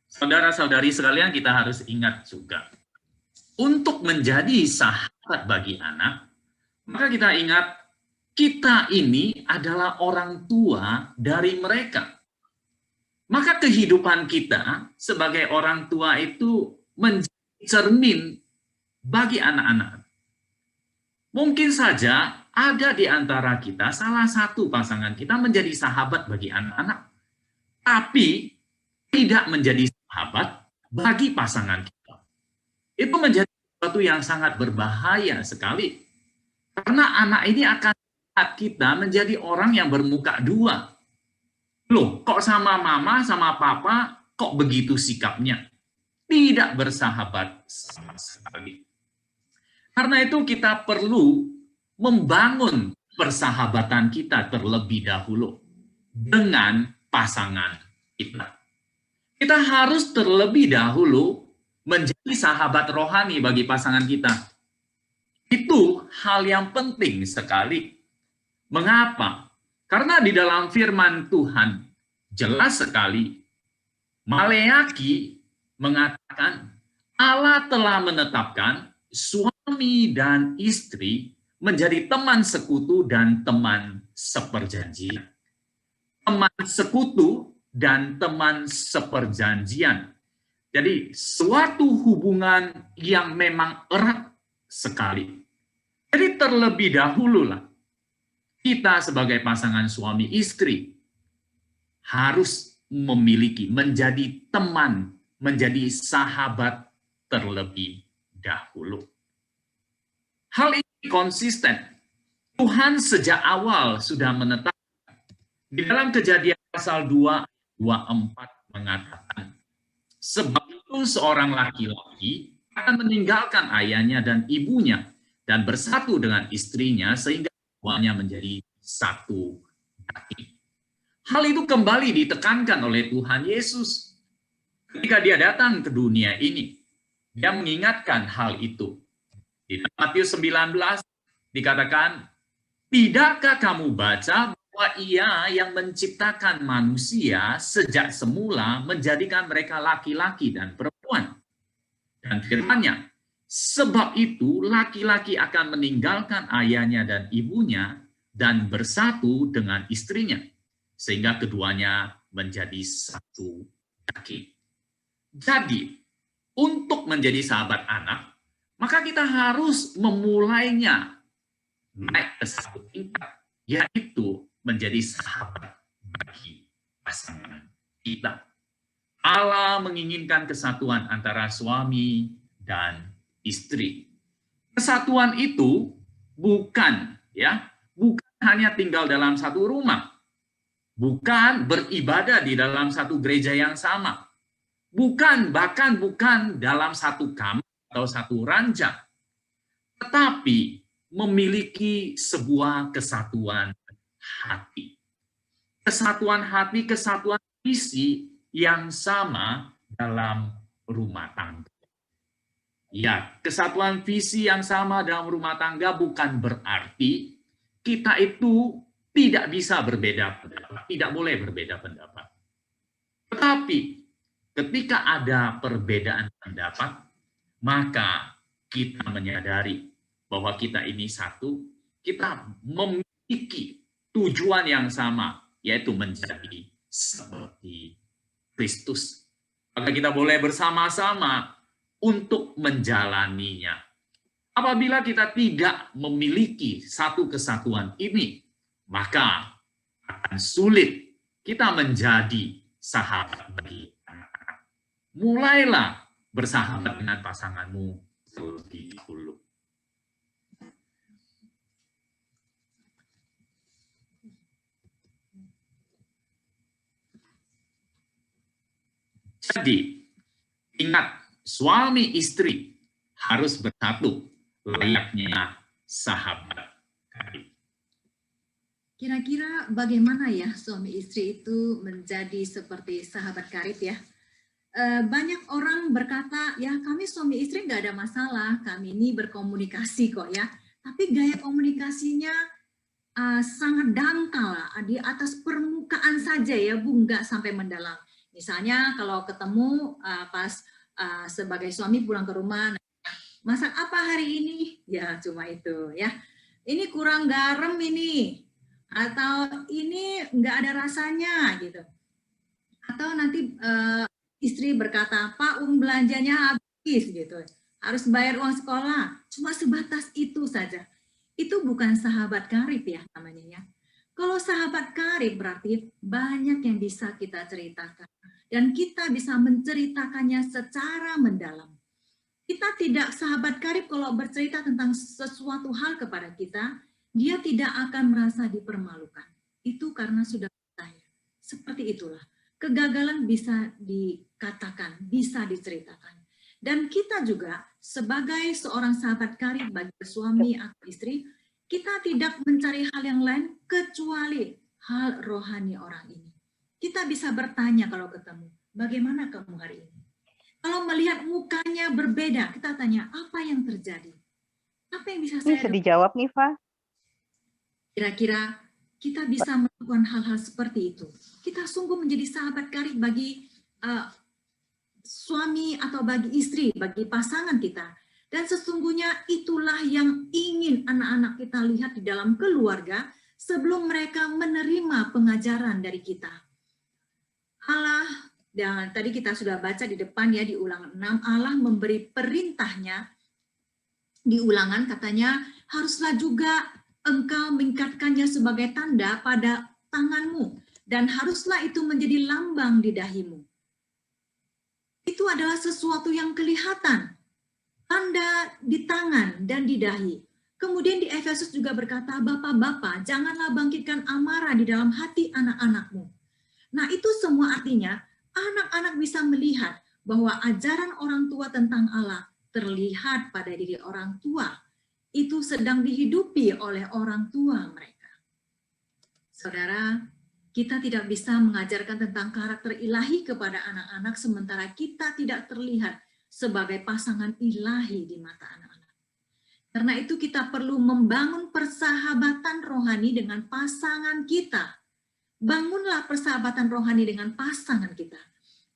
saudara-saudari sekalian, kita harus ingat juga, untuk menjadi sahabat bagi anak, maka kita ingat, kita ini adalah orang tua dari mereka. Maka kehidupan kita sebagai orang tua itu menjadi cermin bagi anak-anak. Mungkin saja ada di antara kita salah satu pasangan kita menjadi sahabat bagi anak-anak, tapi tidak menjadi sahabat bagi pasangan kita. Itu menjadi sesuatu yang sangat berbahaya sekali. Karena anak ini akan melihat kita menjadi orang yang bermuka dua. Loh, kok sama mama, sama papa, kok begitu sikapnya? Tidak bersahabat sekali. Karena itu kita perlu membangun persahabatan kita terlebih dahulu dengan pasangan kita. Kita harus terlebih dahulu menjadi sahabat rohani bagi pasangan kita. Itu hal yang penting sekali. Mengapa? Karena di dalam firman Tuhan jelas sekali, Maleaki mengatakan Allah telah menetapkan suami dan istri menjadi teman sekutu dan teman seperjanjian. Teman sekutu dan teman seperjanjian. Jadi suatu hubungan yang memang erat sekali. Jadi terlebih dahululah kita sebagai pasangan suami istri harus memiliki, menjadi teman, menjadi sahabat terlebih dahulu. Hal ini konsisten. Tuhan sejak awal sudah menetapkan. Di dalam Kejadian pasal 2, 24 mengatakan, sebab itu seorang laki-laki akan meninggalkan ayahnya dan ibunya dan bersatu dengan istrinya sehingga keduanya menjadi satu daging. Hal itu kembali ditekankan oleh Tuhan Yesus. Ketika dia datang ke dunia ini, dia mengingatkan hal itu. Di Matius 19 dikatakan, tidakkah kamu baca bahwa Ia yang menciptakan manusia sejak semula menjadikan mereka laki-laki dan perempuan? Dan firman-Nya, sebab itu laki-laki akan meninggalkan ayahnya dan ibunya dan bersatu dengan istrinya, sehingga keduanya menjadi satu kaki. Jadi, untuk menjadi sahabat anak, maka kita harus memulainya naik ke satu tingkat, yaitu menjadi sahabat bagi pasangan kita. Allah menginginkan kesatuan antara suami dan istri. Kesatuan itu bukan hanya tinggal dalam satu rumah, bukan beribadah di dalam satu gereja yang sama, bahkan bukan dalam satu kamar atau satu ranjang, tetapi memiliki sebuah kesatuan hati. Kesatuan hati, kesatuan visi yang sama dalam rumah tangga. Ya, kesatuan visi yang sama dalam rumah tangga bukan berarti kita itu tidak bisa berbeda pendapat, tidak boleh berbeda pendapat. Tetapi ketika ada perbedaan pendapat, maka kita menyadari bahwa kita ini satu, kita memiliki tujuan yang sama, yaitu menjadi seperti Kristus. Maka kita boleh bersama-sama untuk menjalaninya. Apabila kita tidak memiliki satu kesatuan ini, maka akan sulit kita menjadi sahabat bagi anak-anak. Mulailah bersahabat dengan pasanganmu terlebih dahulu. Jadi, ingat, suami istri harus bersatu layaknya sahabat karib. Kira-kira bagaimana ya suami istri itu menjadi seperti sahabat karib ya? Banyak orang berkata, ya kami suami istri nggak ada masalah, kami ini berkomunikasi kok ya. Tapi gaya komunikasinya sangat dangkal di atas permukaan saja ya Bu, nggak sampai mendalam. Misalnya kalau ketemu pas sebagai suami pulang ke rumah, masak apa hari ini? Ya cuma itu ya. Ini kurang garam ini, atau ini nggak ada rasanya gitu. Atau nanti istri berkata, Pak belanjanya habis gitu, harus bayar uang sekolah. Cuma sebatas itu saja. Itu bukan sahabat karib ya namanya ya. Kalau sahabat karib berarti banyak yang bisa kita ceritakan. Dan kita bisa menceritakannya secara mendalam. Kita tidak sahabat karib kalau bercerita tentang sesuatu hal kepada kita, dia tidak akan merasa dipermalukan. Itu karena sudah percaya. Seperti itulah. Kegagalan bisa dikatakan, bisa diceritakan. Dan kita juga sebagai seorang sahabat karib bagi suami atau istri, kita tidak mencari hal yang lain kecuali hal rohani orang ini. Kita bisa bertanya kalau ketemu, bagaimana kamu hari ini? Kalau melihat mukanya berbeda, kita tanya, apa yang terjadi? Apa yang bisa saya... Bisa dijawab nih, Fa? Kira-kira kita bisa melakukan hal-hal seperti itu. Kita sungguh menjadi sahabat karib bagi suami atau bagi istri, bagi pasangan kita. Dan sesungguhnya itulah yang ingin anak-anak kita lihat di dalam keluarga sebelum mereka menerima pengajaran dari kita. Allah, dan tadi kita sudah baca di depan ya di Ulangan 6, Allah memberi perintahnya di Ulangan, katanya haruslah juga engkau mengikatkannya sebagai tanda pada tanganmu dan haruslah itu menjadi lambang di dahimu. Itu adalah sesuatu yang kelihatan, tanda di tangan dan di dahi. Kemudian di Efesus juga berkata, Bapak-bapak, janganlah bangkitkan amarah di dalam hati anak-anakmu. Nah, itu semua artinya anak-anak bisa melihat bahwa ajaran orang tua tentang Allah terlihat pada diri orang tua. Itu sedang dihidupi oleh orang tua mereka. Saudara, Kita tidak bisa mengajarkan tentang karakter ilahi kepada anak-anak sementara kita tidak terlihat sebagai pasangan ilahi di mata anak-anak. Karena itu kita perlu membangun persahabatan rohani dengan pasangan kita. Bangunlah persahabatan rohani dengan pasangan kita,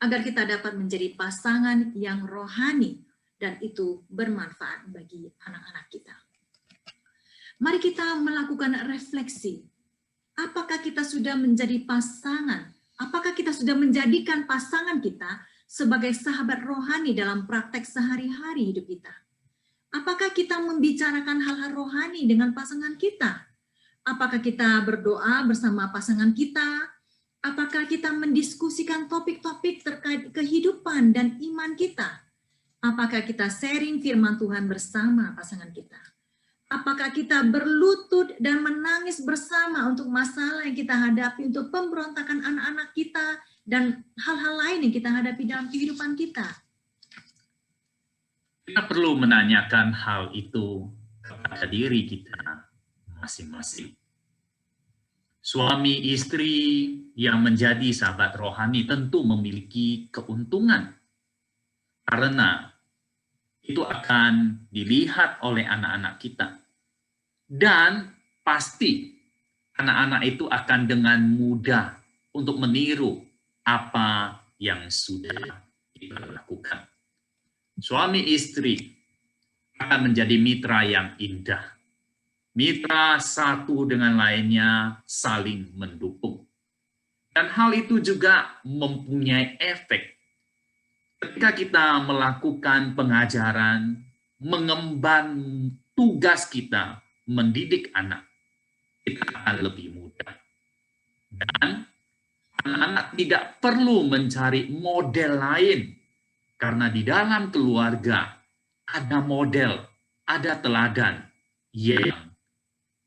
agar kita dapat menjadi pasangan yang rohani, dan itu bermanfaat bagi anak-anak kita. Mari kita melakukan refleksi. Apakah kita sudah menjadi pasangan? Apakah kita sudah menjadikan pasangan kita sebagai sahabat rohani dalam praktek sehari-hari hidup kita? Apakah kita membicarakan hal-hal rohani dengan pasangan kita? Apakah kita berdoa bersama pasangan kita? Apakah kita mendiskusikan topik-topik terkait kehidupan dan iman kita? Apakah kita sharing firman Tuhan bersama pasangan kita? Apakah kita berlutut dan menangis bersama untuk masalah yang kita hadapi, untuk pemberontakan anak-anak kita, dan hal-hal lain yang kita hadapi dalam kehidupan kita? Kita perlu menanyakan hal itu kepada diri kita masing-masing. Suami istri yang menjadi sahabat rohani tentu memiliki keuntungan, karena itu akan dilihat oleh anak-anak kita. Dan pasti anak-anak itu akan dengan mudah untuk meniru apa yang sudah kita lakukan. Suami istri akan menjadi mitra yang indah. Mitra satu dengan lainnya saling mendukung. Dan hal itu juga mempunyai efek. Ketika kita melakukan pengajaran, mengemban tugas kita, mendidik anak, kita akan lebih mudah. Dan anak-anak tidak perlu mencari model lain, karena di dalam keluarga ada model, ada teladan yang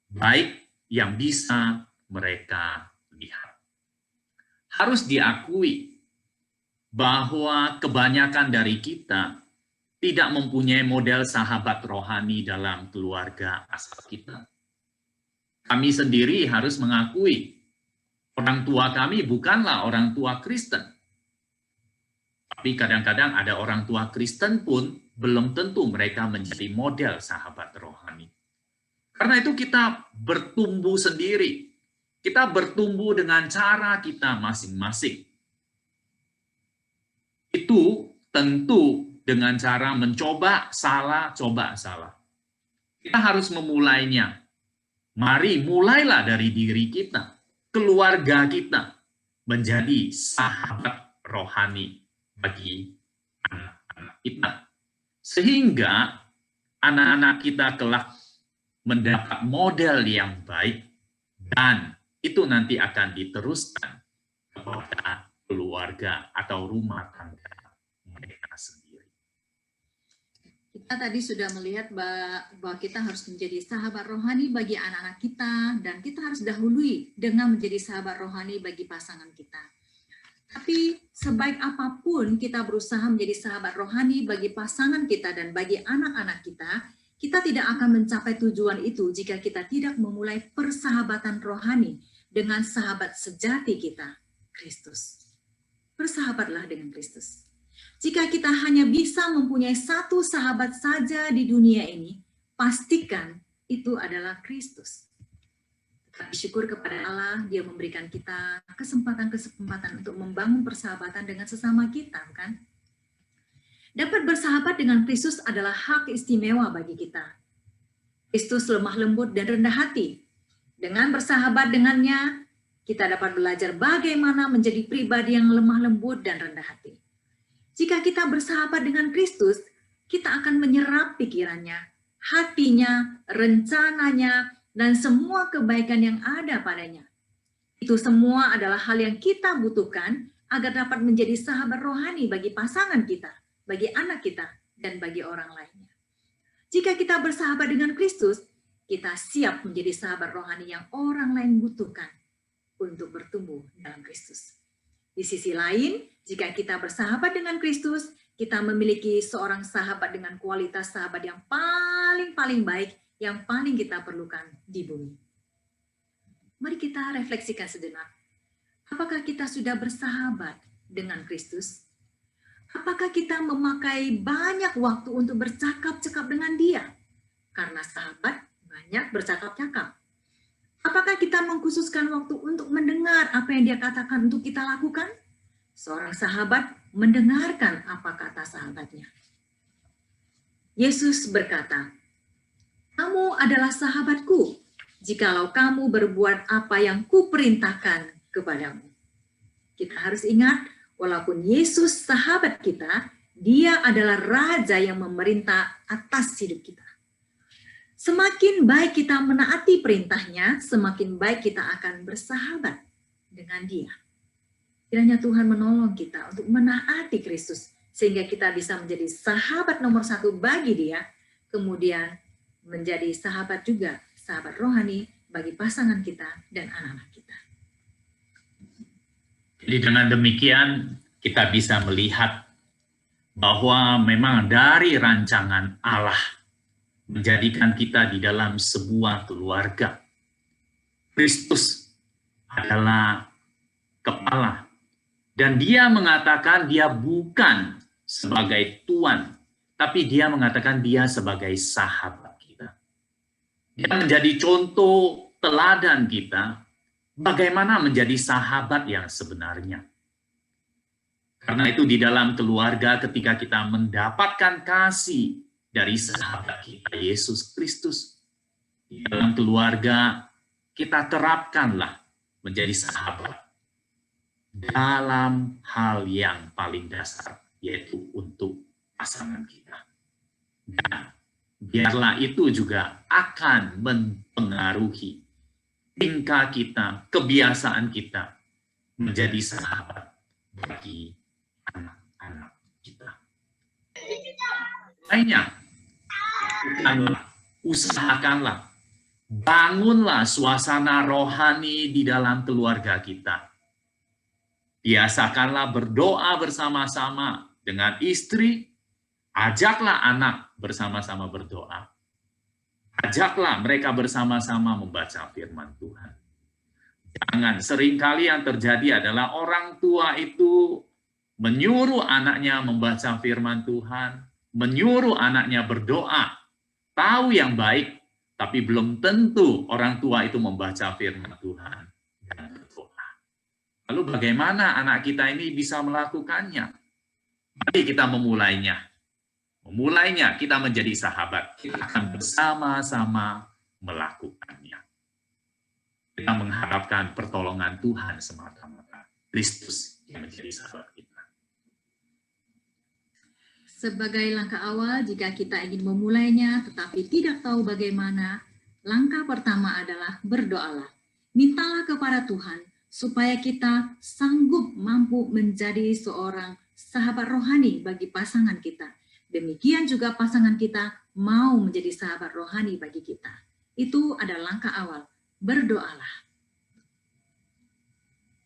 baik yang bisa mereka lihat. Harus diakui bahwa kebanyakan dari kita tidak mempunyai model sahabat rohani dalam keluarga asal kita. Kami sendiri harus mengakui, orang tua kami bukanlah orang tua Kristen. Tapi kadang-kadang ada orang tua Kristen pun belum tentu mereka menjadi model sahabat rohani. Karena itu kita bertumbuh sendiri. Kita bertumbuh dengan cara kita masing-masing. Itu tentu dengan cara mencoba salah, coba salah. Kita harus memulainya. Mari mulailah dari diri kita, keluarga kita, menjadi sahabat rohani bagi anak-anak kita. Sehingga anak-anak kita kelak mendapat model yang baik, dan itu nanti akan diteruskan kepada keluarga atau rumah tangga mereka sendiri. Kita tadi sudah melihat bahwa kita harus menjadi sahabat rohani bagi anak-anak kita, dan kita harus dahului dengan menjadi sahabat rohani bagi pasangan kita. Tapi sebaik apapun kita berusaha menjadi sahabat rohani bagi pasangan kita dan bagi anak-anak kita tidak akan mencapai tujuan itu jika kita tidak memulai persahabatan rohani dengan sahabat sejati kita, Kristus. Bersahabatlah dengan Kristus. Jika kita hanya bisa mempunyai satu sahabat saja di dunia ini, pastikan itu adalah Kristus. Tapi syukur kepada Allah, Dia memberikan kita kesempatan-kesempatan untuk membangun persahabatan dengan sesama kita, bukan? Dapat bersahabat dengan Kristus adalah hak istimewa bagi kita. Kristus lemah lembut dan rendah hati. Dengan bersahabat dengannya, kita dapat belajar bagaimana menjadi pribadi yang lemah lembut dan rendah hati. Jika kita bersahabat dengan Kristus, kita akan menyerap pikirannya, hatinya, rencananya, dan semua kebaikan yang ada padanya. Itu semua adalah hal yang kita butuhkan agar dapat menjadi sahabat rohani bagi pasangan kita, bagi anak kita, dan bagi orang lainnya. Jika kita bersahabat dengan Kristus, kita siap menjadi sahabat rohani yang orang lain butuhkan untuk bertumbuh dalam Kristus. Di sisi lain, jika kita bersahabat dengan Kristus, kita memiliki seorang sahabat dengan kualitas sahabat yang paling baik, yang paling kita perlukan di bumi. Mari kita refleksikan sejenak. Apakah kita sudah bersahabat dengan Kristus? Apakah kita memakai banyak waktu untuk bercakap-cakap dengan Dia? Karena sahabat banyak bercakap-cakap. Apakah kita mengkhususkan waktu untuk mendengar apa yang Dia katakan untuk kita lakukan? Seorang sahabat mendengarkan apa kata sahabatnya. Yesus berkata, "Kamu adalah sahabatku, jikalau kamu berbuat apa yang kuperintahkan kepadamu." Kita harus ingat, walaupun Yesus sahabat kita, Dia adalah Raja yang memerintah atas hidup kita. Semakin baik kita menaati perintahnya, semakin baik kita akan bersahabat dengan Dia. Kiranya Tuhan menolong kita untuk menaati Kristus, sehingga kita bisa menjadi sahabat nomor 1 bagi Dia, kemudian menjadi sahabat juga, sahabat rohani bagi pasangan kita dan anak-anak kita. Jadi dengan demikian kita bisa melihat bahwa memang dari rancangan Allah menjadikan kita di dalam sebuah keluarga. Kristus adalah kepala. Dan Dia mengatakan Dia bukan sebagai Tuan, tapi Dia mengatakan Dia sebagai sahabat kita. Dia menjadi contoh teladan kita bagaimana menjadi sahabat yang sebenarnya. Karena itu di dalam keluarga ketika kita mendapatkan kasih dari sahabat kita, Yesus Kristus, di dalam keluarga kita terapkanlah menjadi sahabat dalam hal yang paling dasar, yaitu untuk pasangan kita. Dan biarlah itu juga akan mempengaruhi tingkah kita, kebiasaan kita menjadi sahabat bagi anak-anak kita. Lainnya, usahakanlah, bangunlah suasana rohani di dalam keluarga kita. Biasakanlah berdoa bersama-sama dengan istri, ajaklah anak bersama-sama berdoa. Ajaklah mereka bersama-sama membaca firman Tuhan. Jangan, seringkali yang terjadi adalah orang tua itu menyuruh anaknya membaca firman Tuhan, menyuruh anaknya berdoa, tahu yang baik, tapi belum tentu orang tua itu membaca firman Tuhan dan berdoa. Lalu bagaimana anak kita ini bisa melakukannya? Mari kita memulainya. Memulainya, kita menjadi sahabat. Kita akan bersama-sama melakukannya. Kita mengharapkan pertolongan Tuhan semata-mata. Kristus yang menjadi sahabat kita. Sebagai langkah awal, jika kita ingin memulainya tetapi tidak tahu bagaimana, langkah pertama adalah berdoalah. Mintalah kepada Tuhan supaya kita sanggup mampu menjadi seorang sahabat rohani bagi pasangan kita. Demikian juga pasangan kita mau menjadi sahabat rohani bagi kita. Itu adalah langkah awal. Berdoalah.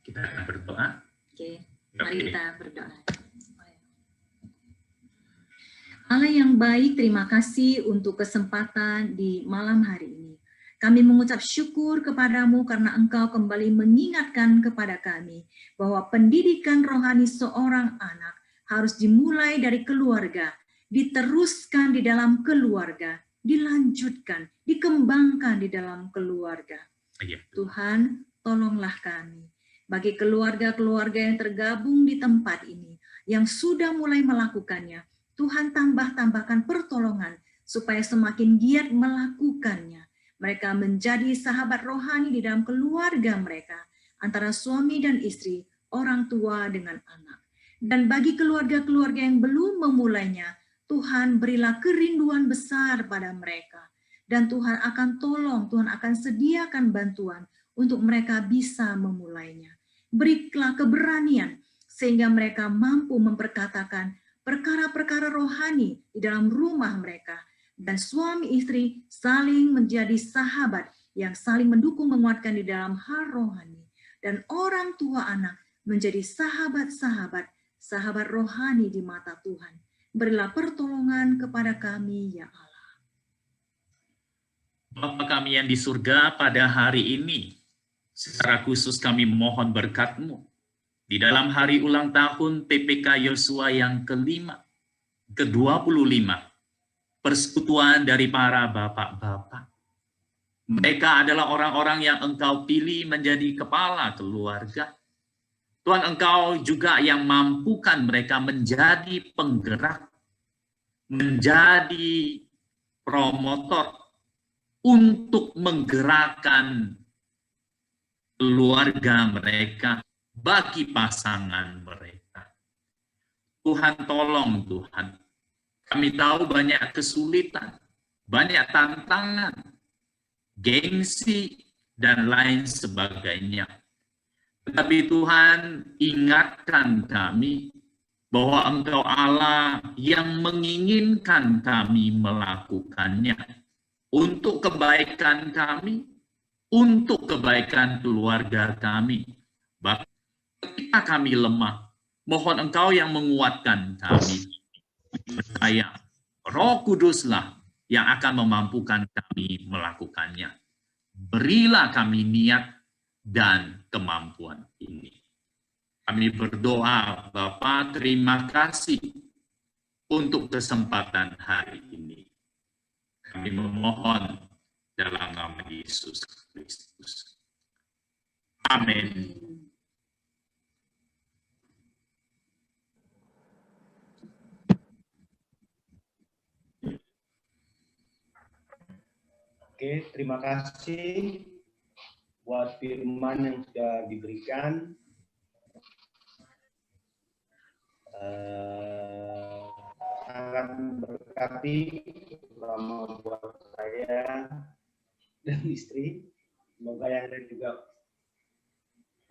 Kita akan berdoa. Oke, mari kita berdoa. Allah yang baik, terima kasih untuk kesempatan di malam hari ini. Kami mengucap syukur kepadamu karena Engkau kembali mengingatkan kepada kami bahwa pendidikan rohani seorang anak harus dimulai dari keluarga, diteruskan di dalam keluarga, dilanjutkan, dikembangkan di dalam keluarga. Tuhan, tolonglah kami. Bagi keluarga-keluarga yang tergabung di tempat ini, yang sudah mulai melakukannya, Tuhan tambahkan pertolongan supaya semakin giat melakukannya. Mereka menjadi sahabat rohani di dalam keluarga mereka, antara suami dan istri, orang tua dengan anak. Dan bagi keluarga-keluarga yang belum memulainya, Tuhan berilah kerinduan besar pada mereka. Dan Tuhan akan tolong, Tuhan akan sediakan bantuan untuk mereka bisa memulainya. Berilah keberanian sehingga mereka mampu memperkatakan perkara-perkara rohani di dalam rumah mereka. Dan suami istri saling menjadi sahabat yang saling mendukung menguatkan di dalam hal rohani. Dan orang tua anak menjadi sahabat-sahabat, sahabat rohani di mata Tuhan. Berilah pertolongan kepada kami, ya Allah. Bapa kami yang di surga, pada hari ini, Secara khusus kami mohon berkat-Mu di dalam hari ulang tahun PPK Yosua yang ke-25, persekutuan dari para bapak-bapak. Mereka adalah orang-orang yang Engkau pilih menjadi kepala keluarga. Tuhan, Engkau juga yang mampukan mereka menjadi penggerak, menjadi promotor untuk menggerakkan keluarga mereka bagi pasangan mereka. Tuhan, tolong Tuhan. Kami tahu banyak kesulitan, banyak tantangan, gengsi, dan lain sebagainya. Tetapi Tuhan, ingatkan kami bahwa Engkau Allah yang menginginkan kami melakukannya untuk kebaikan kami, untuk kebaikan keluarga kami. Bahkan ketika kami lemah, mohon Engkau yang menguatkan kami. Percaya Roh Kuduslah yang akan memampukan kami melakukannya. Berilah kami niat dan kemampuan ini. Kami berdoa, Bapa, terima kasih untuk kesempatan hari ini. Kami memohon dalam nama Yesus Kristus. Amin. Oke, terima kasih buat firman yang sudah diberikan. Sangat berkati, terutama buat saya dan istri. Semoga yang lain juga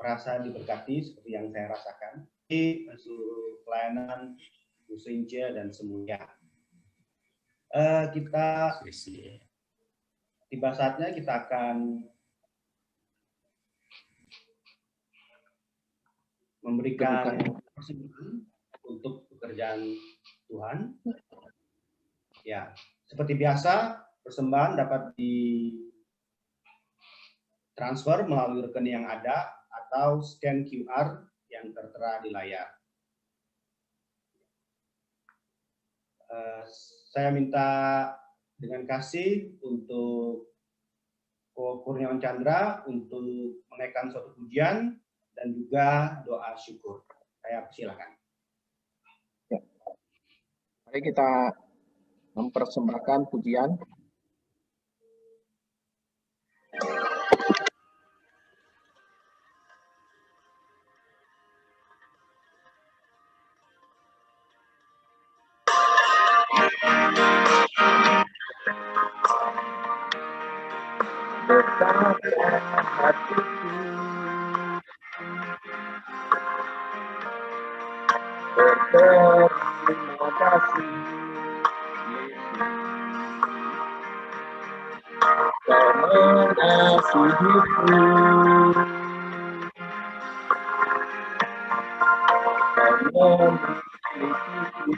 merasa diberkati seperti yang saya rasakan. Di seluruh pelayanan, Usinja dan semuanya. Kita tiba saatnya kita akan memberikan persembahan untuk pekerjaan Tuhan. Ya, seperti biasa, persembahan dapat ditransfer melalui rekening yang ada atau scan QR yang tertera di layar. Saya minta dengan kasih untuk Ko Kurniawan Chandra untuk menaikkan suatu pujian dan juga doa syukur. Saya persilakan. Ya. Mari kita mempersembahkan pujian. Betapa hatiku berterima kasih, Kau mengasihiku, Kau memilikiku.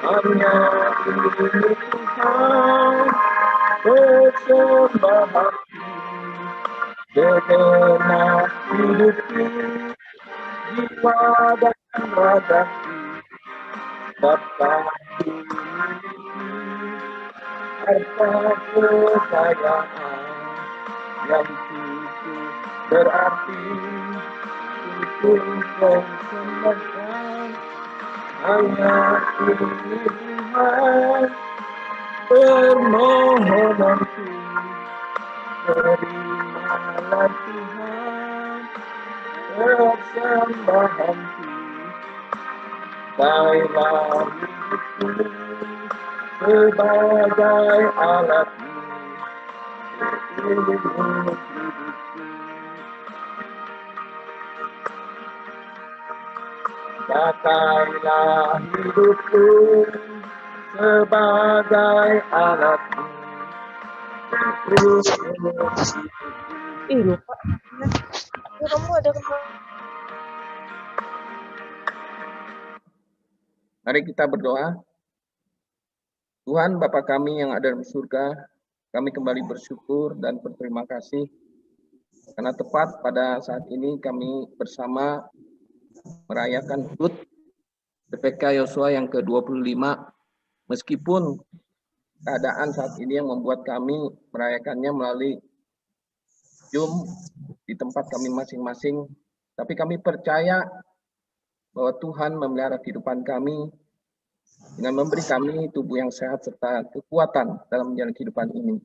Hanya ini Tuhan persembahanku, segenap hidupku, jiwa dan ragaku, dapat dimiliki harta kekayaan yang cukup berarti untuk persembahkan. Hanya ini Tuhan permohonanku, terimalah Tuhan persembahanku, baiklah hidupku sebagai alat-Mu untuk hidupku. Pakailah hidupku sebagai alat-Mu. Lupa. Ya, kamu ada Mari kita berdoa. Tuhan Bapa kami yang ada di surga, kami kembali bersyukur dan berterima kasih karena tepat pada saat ini kami bersama merayakan HUT PPK Yosua yang ke-25, meskipun keadaan saat ini yang membuat kami merayakannya melalui Zoom di tempat kami masing-masing, tapi kami percaya bahwa Tuhan memelihara kehidupan kami dengan memberi kami tubuh yang sehat serta kekuatan dalam menjalani kehidupan ini.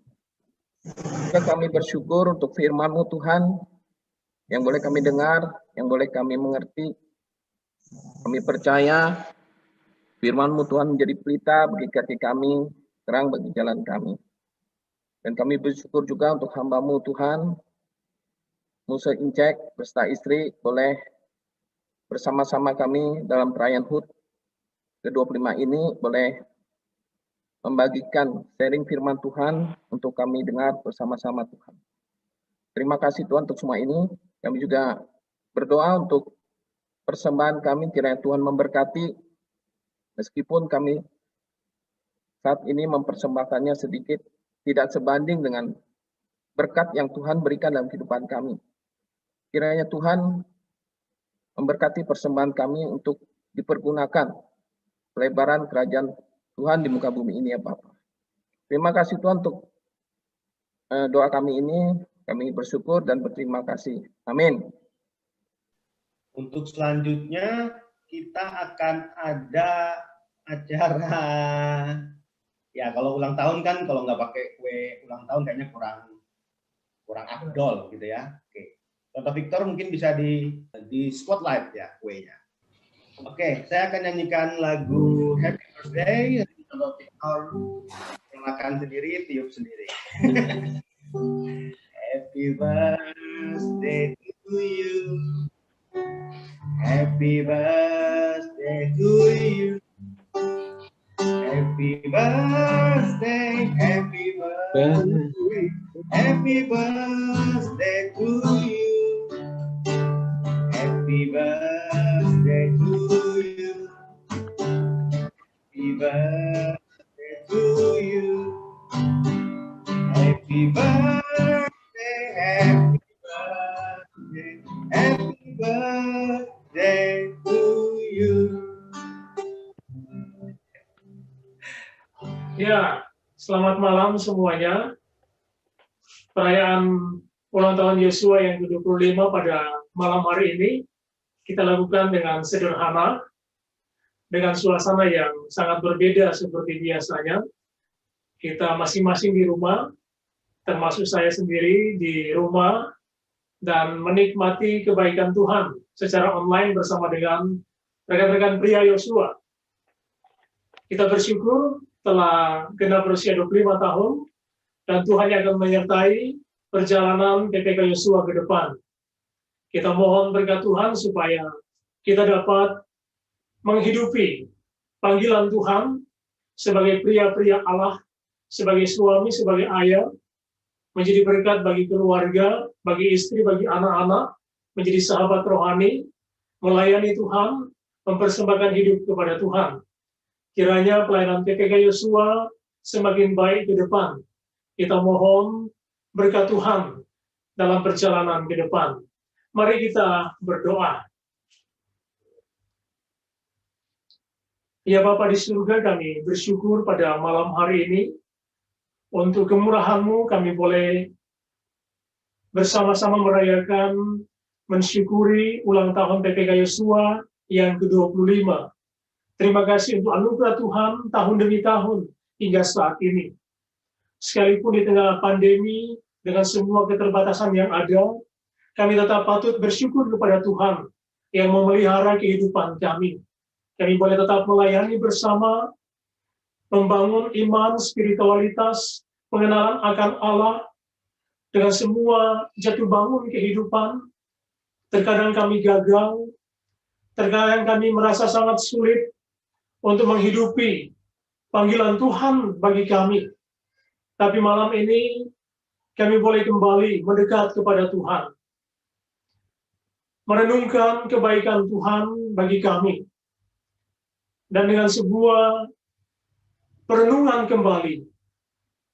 Juga kami bersyukur untuk firman-Mu Tuhan yang boleh kami dengar, yang boleh kami mengerti. Kami percaya firman-Mu Tuhan menjadi pelita bagi kaki kami, terang bagi jalan kami. Dan kami bersyukur juga untuk hamba-Mu Tuhan, Musa Incek beserta istri boleh bersama-sama kami dalam perayaan HUT ke-25 ini boleh membagikan sharing firman Tuhan untuk kami dengar bersama-sama Tuhan. Terima kasih Tuhan untuk semua ini. Kami juga berdoa untuk persembahan kami, kiranya Tuhan memberkati, meskipun kami saat ini mempersembahkannya sedikit, tidak sebanding dengan berkat yang Tuhan berikan dalam kehidupan kami. Kiranya Tuhan memberkati persembahan kami untuk dipergunakan pelebaran kerajaan Tuhan di muka bumi ini ya Bapak. Terima kasih Tuhan untuk doa kami ini. Kami bersyukur dan berterima kasih. Amin. Untuk selanjutnya kita akan ada acara, ya kalau ulang tahun kan kalau nggak pakai kue ulang tahun kayaknya kurang afdol gitu ya. Oke, Dr. Victor mungkin bisa di spotlight ya kuenya. Oke, saya akan nyanyikan lagu Happy Birthday. Dr. Victor makan sendiri, tiup sendiri. Happy birthday to you. Happy birthday to you. Happy birthday, happy birthday, happy birthday to you. Happy birthday to you. Happy birthday to you. Happy birthday, happy birthday, happy birthday to you. Ya, selamat malam semuanya. Perayaan ulang tahun Yosua yang ke-25 pada malam hari ini kita lakukan dengan sederhana, dengan suasana yang sangat berbeda seperti biasanya. Kita masing-masing di rumah, termasuk saya sendiri di rumah, dan menikmati kebaikan Tuhan secara online bersama dengan rekan-rekan pria Yosua. Kita bersyukur telah genap berusia 25 tahun, dan Tuhan yang akan menyertai perjalanan PPK Yosua ke depan. Kita mohon berkat Tuhan supaya kita dapat menghidupi panggilan Tuhan sebagai pria-pria Allah, sebagai suami, sebagai ayah, menjadi berkat bagi keluarga, bagi istri, bagi anak-anak, menjadi sahabat rohani, melayani Tuhan, mempersembahkan hidup kepada Tuhan. Kiranya pelayanan PPK Yosua semakin baik ke depan. Kita mohon berkat Tuhan dalam perjalanan ke depan. Mari kita berdoa. Ya Bapa di surga, kami bersyukur pada malam hari ini. Untuk kemurahan-Mu kami boleh bersama-sama merayakan, mensyukuri ulang tahun PPK Yosua yang ke-25. Terima kasih untuk anugerah Tuhan tahun demi tahun hingga saat ini. Sekalipun di tengah pandemi, dengan semua keterbatasan yang ada, kami tetap patut bersyukur kepada Tuhan yang memelihara kehidupan kami. Kami boleh tetap melayani bersama, membangun iman, spiritualitas, pengenalan akan Allah, dengan semua jatuh bangun kehidupan. Terkadang kami gagal, terkadang kami merasa sangat sulit untuk menghidupi panggilan Tuhan bagi kami. Tapi malam ini kami boleh kembali mendekat kepada Tuhan, merenungkan kebaikan Tuhan bagi kami. Dan dengan sebuah perenungan kembali,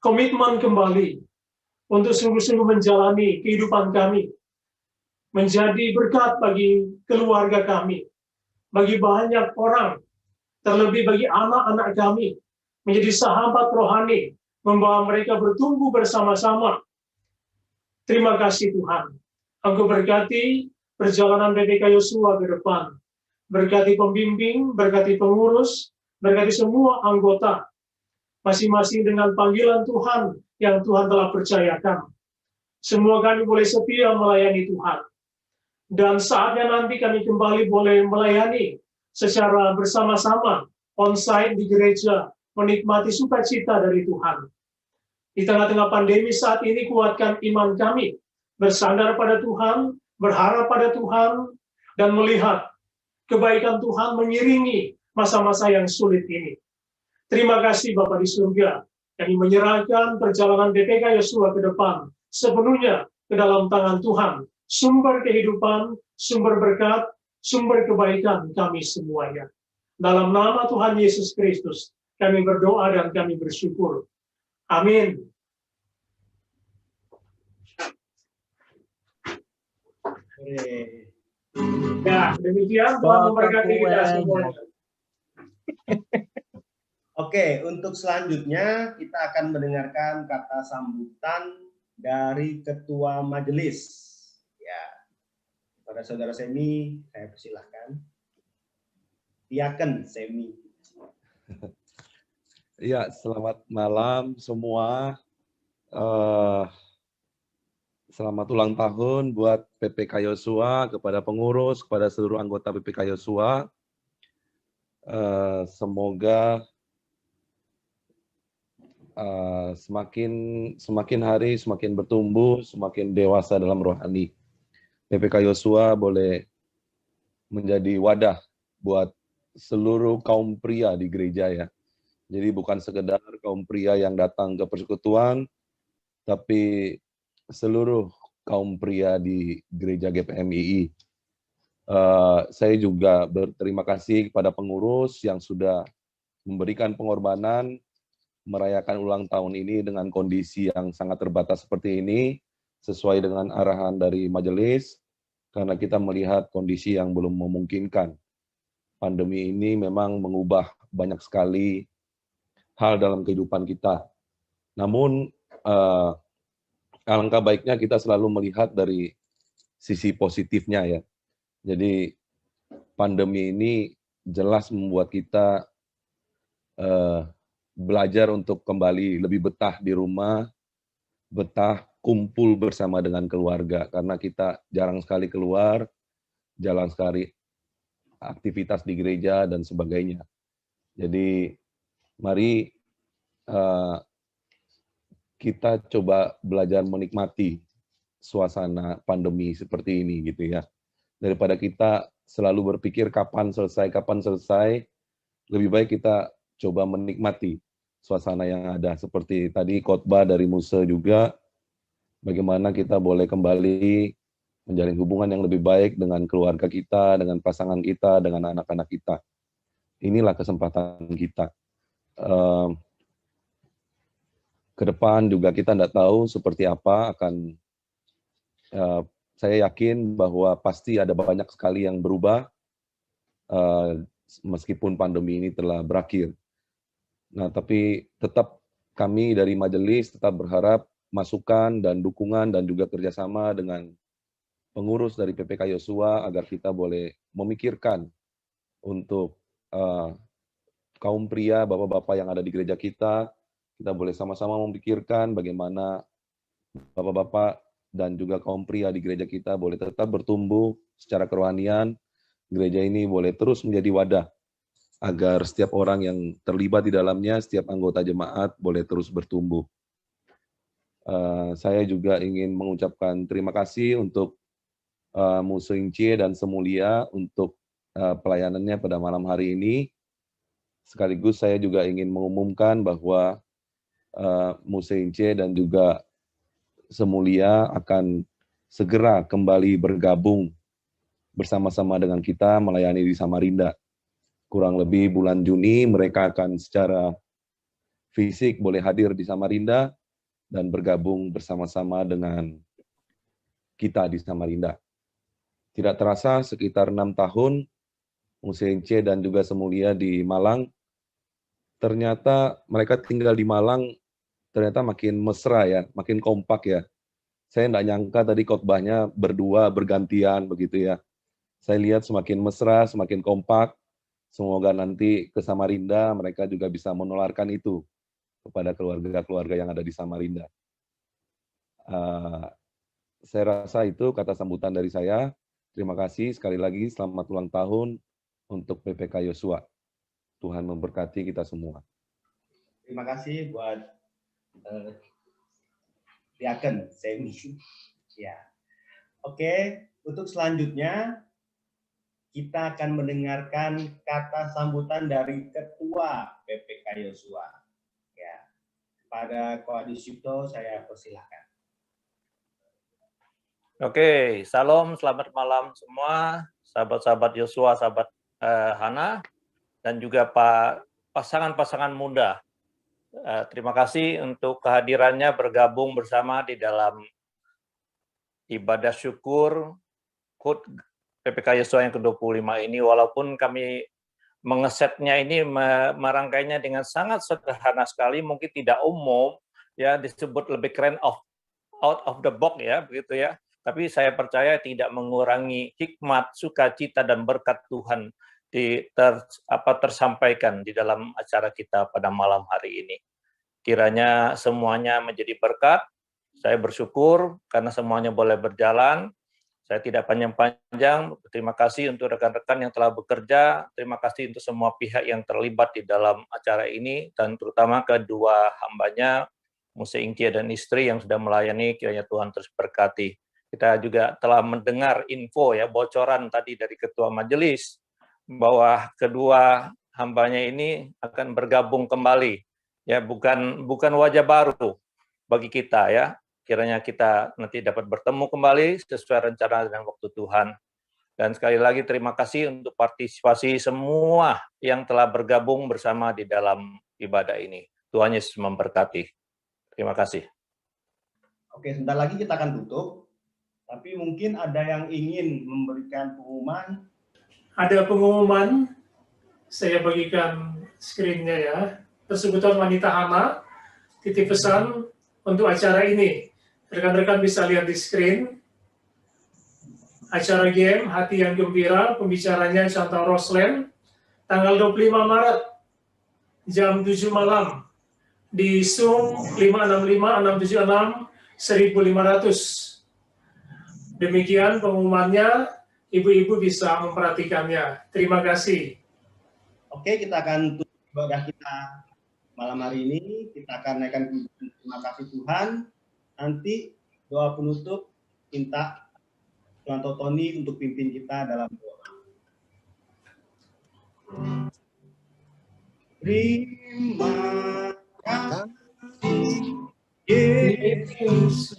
komitmen kembali untuk sungguh-sungguh menjalani kehidupan kami, menjadi berkat bagi keluarga kami, bagi banyak orang, terlebih bagi anak-anak kami, menjadi sahabat rohani, membawa mereka bertumbuh bersama-sama. Terima kasih Tuhan. Engkau berkati perjalanan PPK Yosua ke depan. Berkati pembimbing, berkati pengurus, berkati semua anggota, masing-masing dengan panggilan Tuhan yang Tuhan telah percayakan. Semua kami boleh setia melayani Tuhan. Dan saatnya nanti kami kembali boleh melayani secara bersama-sama, on-site di gereja, menikmati sukacita dari Tuhan. Di tengah-tengah pandemi saat ini, kuatkan iman kami, bersandar pada Tuhan, berharap pada Tuhan, dan melihat kebaikan Tuhan mengiringi masa-masa yang sulit ini. Terima kasih Bapa di surga. Kami menyerahkan perjalanan PPK Yosua ke depan sepenuhnya ke dalam tangan Tuhan. Sumber kehidupan, sumber berkat, sumber kebaikan kami semuanya. Dalam nama Tuhan Yesus Kristus, kami berdoa dan kami bersyukur. Amin. Ya, demikian Tuhan memberkati kita semuanya. Oke, untuk selanjutnya kita akan mendengarkan kata sambutan dari Ketua Majelis. Ya, pada Saudara Semi, saya persilahkan. Iaken Semi. Ya, selamat malam semua. Selamat ulang tahun buat PPK Yosua, kepada pengurus, kepada seluruh anggota PPK Yosua. Semoga semakin hari semakin bertumbuh, semakin dewasa dalam rohani. PPK Yosua boleh menjadi wadah buat seluruh kaum pria di gereja ya. Jadi bukan sekedar kaum pria yang datang ke persekutuan, tapi seluruh kaum pria di gereja GPMII. Saya juga berterima kasih kepada pengurus yang sudah memberikan pengorbanan, merayakan ulang tahun ini dengan kondisi yang sangat terbatas seperti ini, sesuai dengan arahan dari majelis, karena kita melihat kondisi yang belum memungkinkan. Pandemi ini memang mengubah banyak sekali hal dalam kehidupan kita. Namun, alangkah baiknya kita selalu melihat dari sisi positifnya ya. Jadi pandemi ini jelas membuat kita belajar untuk kembali lebih betah di rumah, betah kumpul bersama dengan keluarga, karena kita jarang sekali keluar, jarang sekali aktivitas di gereja dan sebagainya. Jadi mari kita coba belajar menikmati suasana pandemi seperti ini gitu ya. Daripada kita selalu berpikir kapan selesai, lebih baik kita coba menikmati suasana yang ada. Seperti tadi khotbah dari Musa juga, bagaimana kita boleh kembali menjalin hubungan yang lebih baik dengan keluarga kita, dengan pasangan kita, dengan anak-anak kita. Inilah kesempatan kita. Ke depan juga kita tidak tahu seperti apa akan, saya yakin bahwa pasti ada banyak sekali yang berubah meskipun pandemi ini telah berakhir. Nah, tapi tetap kami dari majelis tetap berharap masukan dan dukungan dan juga kerjasama dengan pengurus dari PPK Yosua agar kita boleh memikirkan untuk kaum pria, bapak-bapak yang ada di gereja kita boleh sama-sama memikirkan bagaimana bapak-bapak dan juga kaum pria di gereja kita boleh tetap bertumbuh secara kerohanian. Gereja ini boleh terus menjadi wadah agar setiap orang yang terlibat di dalamnya, setiap anggota jemaat boleh terus bertumbuh. Saya juga ingin mengucapkan terima kasih untuk Musa Incie dan Semulia untuk pelayanannya pada malam hari ini. Sekaligus saya juga ingin mengumumkan bahwa Musa Incie dan juga Semulia akan segera kembali bergabung bersama-sama dengan kita melayani di Samarinda. Kurang lebih bulan Juni mereka akan secara fisik boleh hadir di Samarinda dan bergabung bersama-sama dengan kita di Samarinda. Tidak terasa sekitar 6 tahun, Musence dan juga Semulia di Malang, ternyata mereka tinggal di Malang, ternyata makin mesra ya, makin kompak ya. Saya nggak nyangka tadi khotbahnya berdua, bergantian begitu ya. Saya lihat semakin mesra, semakin kompak. Semoga nanti ke Samarinda mereka juga bisa menularkan itu kepada keluarga-keluarga yang ada di Samarinda. Saya rasa itu kata sambutan dari saya. Terima kasih sekali lagi, selamat ulang tahun untuk PPK Yosua. Tuhan memberkati kita semua. Terima kasih buat Diaken Semi. Ya. Oke, untuk selanjutnya kita akan mendengarkan kata sambutan dari Ketua PPK Yosua. Ya. Kepada Koadis Yuto saya persilahkan. Oke, salam, selamat malam semua, sahabat-sahabat Yosua, sahabat Hana, dan juga pasangan-pasangan muda. Terima kasih untuk kehadirannya bergabung bersama di dalam ibadah syukur HUT PPK Yosua yang ke-25 ini, walaupun kami mengesetnya ini, merangkainya dengan sangat sederhana sekali, mungkin tidak umum, ya disebut lebih keren out of the box ya, begitu ya. Tapi saya percaya tidak mengurangi hikmat, sukacita, dan berkat Tuhan tersampaikan di dalam acara kita pada malam hari ini. Kiranya semuanya menjadi berkat. Saya bersyukur karena semuanya boleh berjalan. Saya tidak panjang-panjang. Terima kasih untuk rekan-rekan yang telah bekerja. Terima kasih untuk semua pihak yang terlibat di dalam acara ini, dan terutama kedua hambanya, Muse Ingkia dan istri yang sudah melayani. Kiranya Tuhan terus berkati. Kita juga telah mendengar info ya, bocoran tadi dari Ketua Majelis bahwa kedua hambanya ini akan bergabung kembali. Ya, bukan wajah baru bagi kita ya. Kiranya kita nanti dapat bertemu kembali sesuai rencana dan waktu Tuhan. Dan sekali lagi terima kasih untuk partisipasi semua yang telah bergabung bersama di dalam ibadah ini. Tuhan Yesus memberkati. Terima kasih. Oke, sebentar lagi kita akan tutup. Tapi mungkin ada yang ingin memberikan pengumuman. Ada pengumuman, saya bagikan screen-nya ya. Persekutuan Wanita Hana, titip pesan untuk acara ini. Rekan-rekan bisa lihat di screen. Acara game Hati yang Gembira, pembicaranya Chantal Roslen, tanggal 25 Maret, jam 7 malam, di Zoom 565-676-1500. Demikian pengumumannya, ibu-ibu bisa memperhatikannya. Terima kasih. Oke, kita akan tutup ibadah kita malam hari ini. Kita akan naikkan terima kasih Tuhan. Nanti doa penutup minta Tuan Totoni untuk pimpin kita dalam doa. Terima kasih Yesus.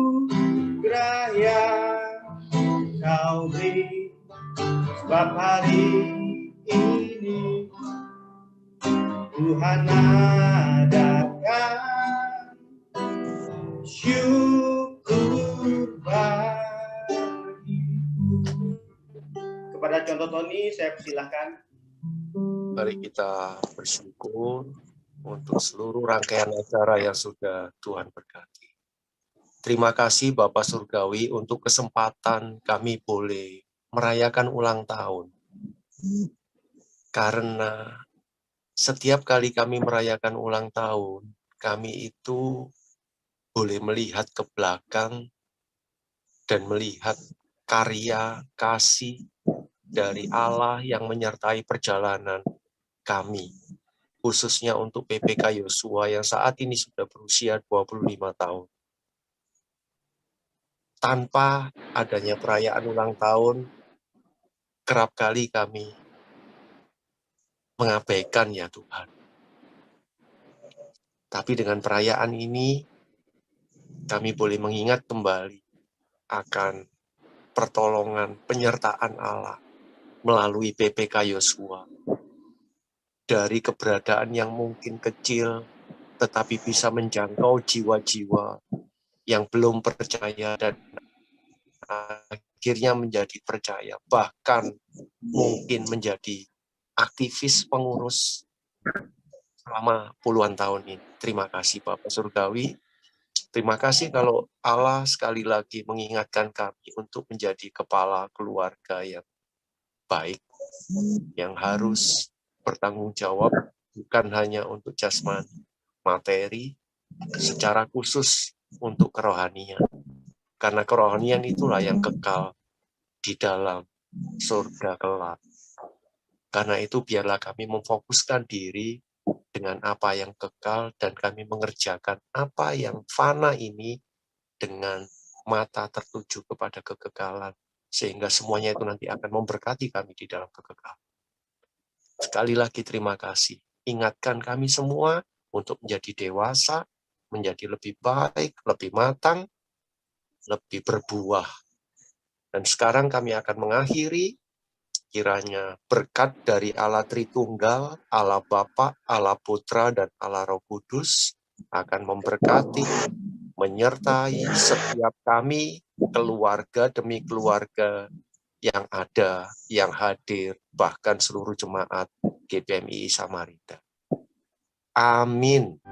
Anugerah yang Kau beri, sebab hari ini Tuhan adakan syukur bagiku. Kepada Contoh Tony, saya persilahkan. Mari kita bersyukur untuk seluruh rangkaian acara yang sudah Tuhan berkati. Terima kasih Bapak Surgawi untuk kesempatan kami boleh merayakan ulang tahun. Karena setiap kali kami merayakan ulang tahun, kami itu boleh melihat ke belakang dan melihat karya kasih dari Allah yang menyertai perjalanan kami. Khususnya untuk PPK Yosua yang saat ini sudah berusia 25 tahun. Tanpa adanya perayaan ulang tahun, kerap kali kami mengabaikan ya Tuhan. Tapi dengan perayaan ini, kami boleh mengingat kembali akan pertolongan, penyertaan Allah melalui PPK Yosua. Dari keberadaan yang mungkin kecil, tetapi bisa menjangkau jiwa-jiwa yang belum percaya dan akhirnya menjadi percaya, bahkan mungkin menjadi aktivis pengurus selama puluhan tahun ini. Terima kasih Bapak Surgawi. Terima kasih kalau Allah sekali lagi mengingatkan kami untuk menjadi kepala keluarga yang baik, yang harus bertanggung jawab bukan hanya untuk jasmani, materi, secara khusus untuk kerohanian. Karena kerohanian itulah yang kekal di dalam surga kelak. Karena itu biarlah kami memfokuskan diri dengan apa yang kekal dan kami mengerjakan apa yang fana ini dengan mata tertuju kepada kekekalan. Sehingga semuanya itu nanti akan memberkati kami di dalam kekekalan. Sekali lagi terima kasih. Ingatkan kami semua untuk menjadi dewasa, menjadi lebih baik, lebih matang, lebih berbuah. Dan sekarang kami akan mengakhiri, kiranya berkat dari Allah Tritunggal, Allah Bapa, Allah Putra, dan Allah Roh Kudus akan memberkati, menyertai setiap kami, keluarga demi keluarga yang ada, yang hadir, bahkan seluruh jemaat GPMI Samarinda. Amin.